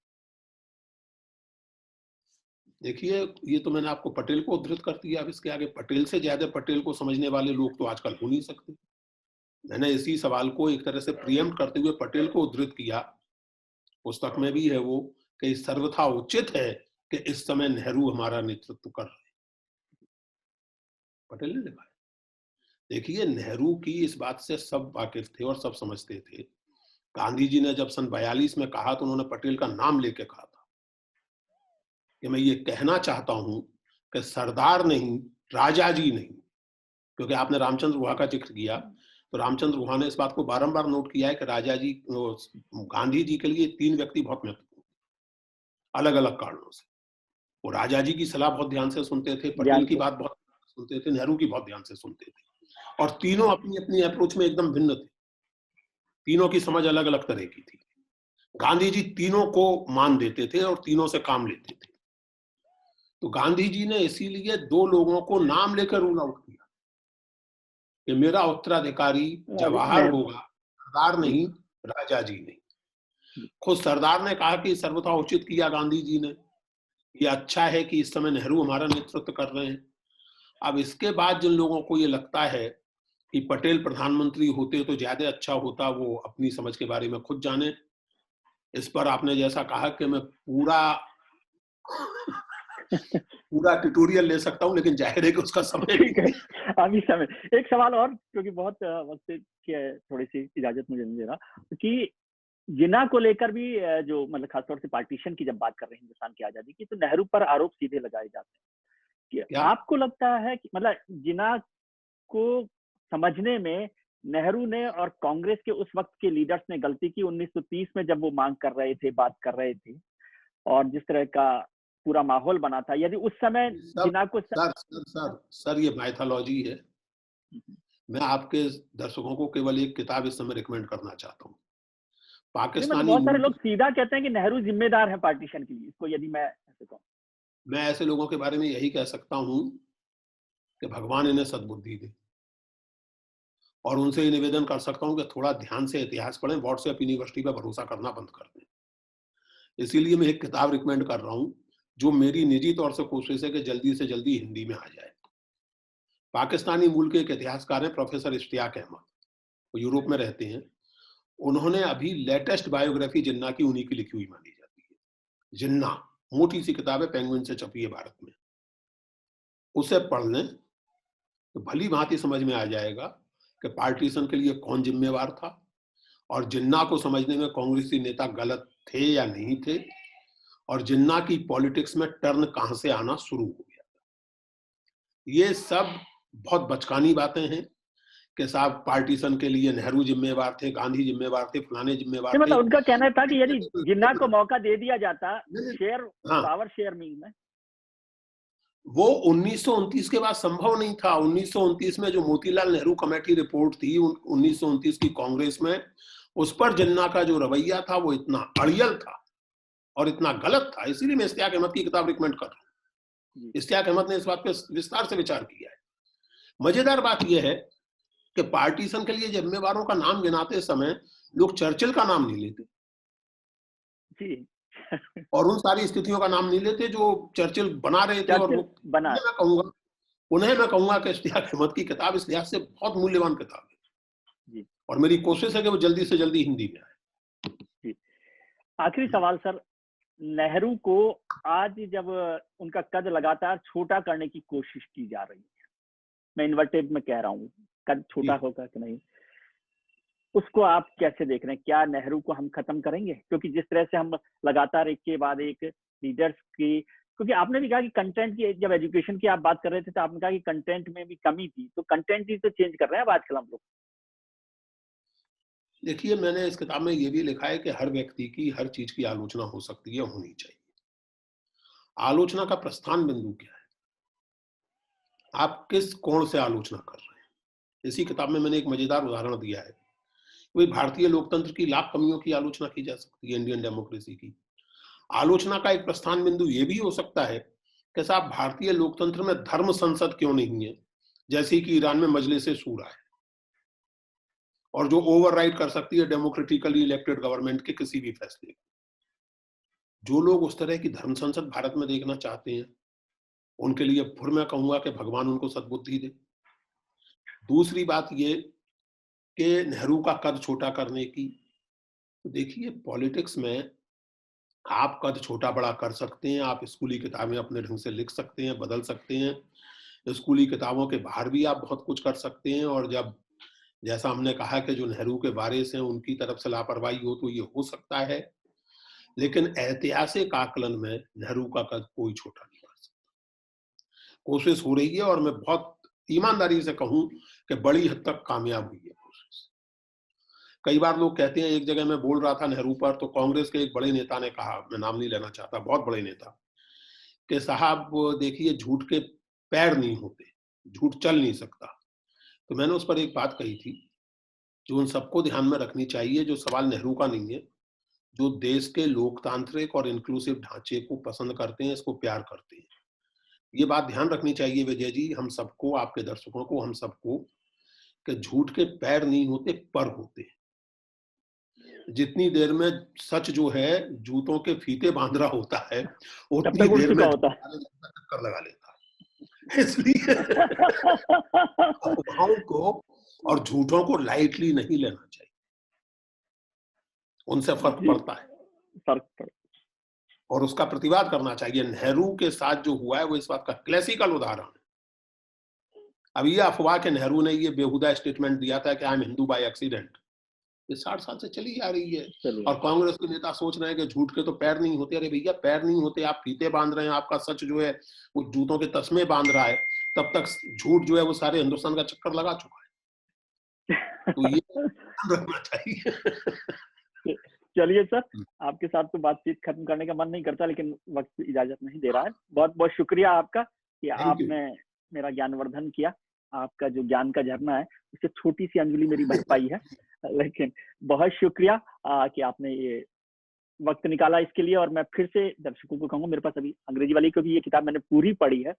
देखिए, ये तो मैंने आपको पटेल को उद्धृत कर दिया। अब इसके आगे पटेल से ज्यादा पटेल को समझने वाले लोग तो आजकल हो नहीं सकते। मैंने इसी सवाल को एक तरह से प्रियम्प्ट करते हुए पटेल को उद्धृत किया, पुस्तक में भी है वो, कि सर्वथा उचित है कि इस समय नेहरू हमारा नेतृत्व कर रहे हैं, पटेल ने लिखा है। देखिए, नेहरू की इस बात से सब वाकिफ थे और सब समझते थे। गांधी जी ने जब सन 42 में कहा तो उन्होंने पटेल का नाम लेके कहा था कि मैं ये कहना चाहता हूं कि सरदार नहीं, राजा जी नहीं, क्योंकि आपने रामचंद्र गुहा का जिक्र किया, तो रामचंद्र गुहा ने इस बात को बारंबार नोट किया है कि राजा जी, गांधी जी के लिए 3 व्यक्ति बहुत महत्वपूर्ण, अलग अलग कारणों से। वो राजा जी की सलाह बहुत ध्यान से सुनते थे, पटेल की बात बहुत सुनते थे, नेहरू की बहुत ध्यान से सुनते थे। और तीनों अपनी अपनी अप्रोच में एकदम भिन्न थे। तीनों की समझ अलग अलग तरह की थी। गांधी जी तीनों को मान देते थे और तीनों से काम लेते थे। तो गांधी जी ने इसीलिए दो लोगों को नाम लेकर रूल आउट किया कि मेरा उत्तराधिकारी जवाहर नेहरू। होगा, सरदार जी नहीं, राजा जी नहीं। जी। खुद सरदार ने कहा कि सर्वथा उचित किया गांधी जी ने, ये अच्छा है कि इस समय नेहरू हमारा नेतृत्व कर रहे हैं। अब इसके बाद जिन लोगों को ये लगता है कि पटेल प्रधानमंत्री होते तो ज्यादा अच्छा होता, वो अपनी समझ के बारे में खुद जाने। इस पर आपने जैसा कहा कि मैं पूरा पूरा ट्यूटोरियल ले सकता हूं, लेकिन जाहिर है कि उसका समय नहीं ठीक है, है। अभी समय। एक सवाल और, क्योंकि बहुत वक्त की थोड़ी सी इजाजत मुझे नहीं दे रहा, कि जिन्ना को लेकर भी जो मतलब खासतौर से पार्टीशन की जब बात कर रहे हैं हिंदुस्तान की आजादी की, तो नेहरू पर आरोप सीधे लगाए जाते हैं कि क्या? आपको लगता है कि मतलब जिन्ना को समझने में नेहरू ने और कांग्रेस के उस वक्त के लीडर्स ने गलती की 1930 में, जब वो मांग कर रहे थे, बात कर रहे थे, और जिस तरह का पूरा माहौल बना था, यदि उस समय सब जिन्ना को सर ये माइथोलॉजी है। मैं आपके दर्शकों को केवल एक किताब इस समय रिकमेंड करना चाहता हूँ। नहीं, मतलब पाकिस्तानी बहुत सारे मूल लोग सीधा कहते हैं कि नेहरू जिम्मेदार है पार्टीशन के लिए, इसको यदि मैं ऐसे कहूँ। मैं ऐसे लोगों के बारे में यही कह सकता हूं कि भगवान इन्हें सद्बुद्धि दे, और उनसे ये निवेदन कर सकता हूं कि थोड़ा ध्यान से इतिहास पढ़ें, व्हाट्सएप यूनिवर्सिटी पर भरोसा करना बंद कर दें। इसीलिए मैं एक किताब रिकमेंड कर रहा हूं जो मेरी निजी तौर से कोशिश है कि जल्दी से जल्दी हिंदी में आ जाए। पाकिस्तानी मूल के एक इतिहासकार हैं प्रोफेसर इश्तियाक अहमद, वो यूरोप में रहते हैं। उन्होंने अभी लेटेस्ट बायोग्राफी जिन्ना की उन्हीं की लिखी हुई मानी जाती है। जिन्ना मोटी सी किताब है, पेंगुइन से छपी है भारत में। उसे पढ़ लें तो भली भांति समझ में आ जाएगा कि पार्टीशन के लिए कौन जिम्मेवार था, और जिन्ना को समझने में कांग्रेसी नेता गलत थे या नहीं थे, और जिन्ना की पॉलिटिक्स में टर्न कहां से आना शुरू हो गया। ये सब बहुत बचकानी बातें हैं कि साहब पार्टीशन के लिए नेहरू जिम्मेवार थे, गांधी जिम्मेवार थे, फलाने जिम्मेवार नहीं, थे। मतलब उनका कहना था कि यदि जिन्ना को मौका दे दिया जाता शेयर, हाँ, पावर शेयरिंग में। वो 1929 के बाद संभव नहीं था। 1929 में जो मोतीलाल नेहरू कमेटी रिपोर्ट थी 1929 की कांग्रेस में, उस पर जिन्ना का जो रवैया था वो इतना अड़ियल था और इतना गलत था। इसीलिए मैं इश्तियाक अहमद की किताब रिकमेंड कर रहा हूँ। इश्तियाक अहमद ने इस बात पे विस्तार से विचार किया है। मजेदार बात यह है कि पार्टीशन के लिए जिम्मेवारों का नाम गिनाते समय लोग चर्चिल का नाम नहीं लेते जी और उन सारी स्थितियों का नाम नहीं लेते जो चर्चिल बना रहे थे। और वो चर्चिल बना। उन्हें मैं कहूंगा कि इश्तियाक अहमद की किताब इस लिहाज से बहुत मूल्यवान किताब है, जी और मेरी कोशिश है कि वो जल्दी से जल्दी हिंदी में आए। जी। आखिरी सवाल सर, नेहरू को आज जब उनका कद लगातार छोटा करने की कोशिश की जा रही है, मैं इन्वर्टेड में कह रहा हूँ, कद छोटा होगा कि नहीं, उसको आप कैसे देख रहे हैं? क्या नेहरू को हम खत्म करेंगे? क्योंकि जिस तरह से हम लगातार एक के बाद एक लीडर्स की, क्योंकि आपने भी कहा कि कंटेंट की, जब एजुकेशन की आप बात कर रहे थे तो आपने कहा कि कंटेंट में भी कमी थी, तो कंटेंट ही तो चेंज कर रहे हैं अब आजकल हम लोग। देखिए, मैंने इस किताब में ये भी लिखा है कि हर व्यक्ति की हर चीज की आलोचना हो सकती है, होनी चाहिए। आलोचना का प्रस्थान बिंदु क्या है, आप किस कोण से आलोचना कर रहे हैं। इसी किताब में मैंने एक मजेदार उदाहरण दिया है। वही भारतीय लोकतंत्र की लाख कमियों की आलोचना की जा सकती है, इंडियन डेमोक्रेसी की। आलोचना का एक प्रस्थान बिंदु ये भी हो सकता है कि साहब भारतीय लोकतंत्र में धर्म संसद क्यों नहीं है, जैसे कि ईरान में मजलिस शूरा है, और जो ओवरराइड कर सकती है डेमोक्रेटिकली इलेक्टेड गवर्नमेंट के किसी भी फैसले। जो लोग उस तरह की धर्म संसद भारत में देखना चाहते हैं, उनके लिए फिर मैं कहूंगा कि भगवान उनको सद्बुद्धि दे। दूसरी बात ये कि नेहरू का कद छोटा करने की, तो देखिए पॉलिटिक्स में आप कद छोटा बड़ा कर सकते हैं, आप स्कूली किताबें अपने ढंग से लिख सकते हैं, बदल सकते हैं, स्कूली किताबों के बाहर भी आप बहुत कुछ कर सकते हैं। और जब जैसा हमने कहा कि जो नेहरू के वारिस हैं उनकी तरफ से लापरवाही हो तो ये हो सकता है, लेकिन ऐतिहासिक आकलन में नेहरू का कद कोई छोटा नहीं कर सकता। कोशिश हो रही है और मैं बहुत ईमानदारी से कहूं कि बड़ी हद तक कामयाब हुई है कोशिश। कई बार लोग कहते हैं, एक जगह मैं बोल रहा था नेहरू पर, तो कांग्रेस के एक बड़े नेता ने कहा, मैं नाम नहीं लेना चाहता, बहुत बड़े नेता, कि साहब देखिए झूठ के पैर नहीं होते, झूठ चल नहीं सकता। तो मैंने उस पर एक बात कही थी, जो उन सबको ध्यान में रखनी चाहिए, जो सवाल नेहरू का नहीं है, जो देश के लोकतांत्रिक और इंक्लूसिव ढांचे को पसंद करते हैं, इसको प्यार करते हैं। ये बात ध्यान रखनी चाहिए विजय जी, हम सबको, आपके दर्शकों को, हम सबको, कि झूठ के पैर नहीं होते, पर होते हैं। जितनी देर में सच जो है जूतों के फीते बांध रहा होता है, उतनी देर में चक्कर लगा लेता है। इसलिए अफवाहों को और झूठों को लाइटली नहीं लेना चाहिए, उनसे फर्क पड़ता है, और उसका प्रतिवाद करना चाहिए। नेहरू के साथ जो हुआ है वो इस बात का क्लासिकल उदाहरण है। अब ये अफवाह के नेहरू ने ये बेहुदा स्टेटमेंट दिया था कि I M Hindu by accident, ये 60 साल से चली आ रही है, और कांग्रेस के नेता सोच रहे हैं कि झूठ के तो पैर नहीं होते। अरे भैया, पैर नहीं होते, आप फीते बांध रहे हैं, आपका सच जो है वो जूतों के तस्मे बांध रहा है, तब तक झूठ जो है वो सारे हिंदुस्तान का चक्कर लगा चुका है। तो ये ध्यान रखना चाहिए। चलिए सर, आपके साथ तो बातचीत खत्म करने का मन नहीं करता, लेकिन वक्त इजाजत नहीं दे रहा है। बहुत बहुत शुक्रिया आपका कि आपने मेरा ज्ञानवर्धन किया। आपका जो ज्ञान का झरना है उससे छोटी सी अंजलि मेरी भर पाई है, लेकिन बहुत शुक्रिया कि आपने ये वक्त निकाला इसके लिए। और मैं फिर से दर्शकों को कहूँगा, मेरे पास अभी अंग्रेजी वाली को भी ये किताब मैंने पूरी पढ़ी है,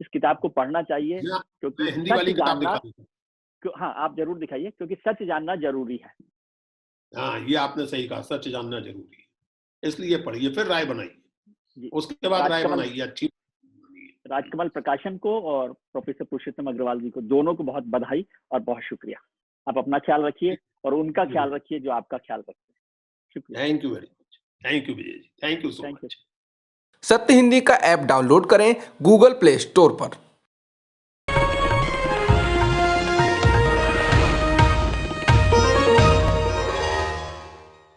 इस किताब को पढ़ना चाहिए, क्योंकि हिंदी वाली किताब दिखा, हाँ आप जरूर दिखाइए, क्योंकि सच जानना जरूरी है। हाँ, ये आपने सही कहा, सच जानना जरूरी है, इसलिए पढ़िए, फिर राय बनाइए, उसके बाद राय बनाइए अच्छी। राजकमल प्रकाशन को और प्रोफेसर पुरुषोत्तम अग्रवाल जी को, दोनों को बहुत बधाई और बहुत शुक्रिया। आप अपना ख्याल रखिए और उनका ख्याल रखिए जो आपका ख्याल रखते हैं। शुक्रिया। Thank you very much. Thank you Vijay ji, thank you so much. Satya Hindi का ऐप डाउनलोड करें गूगल प्ले स्टोर पर।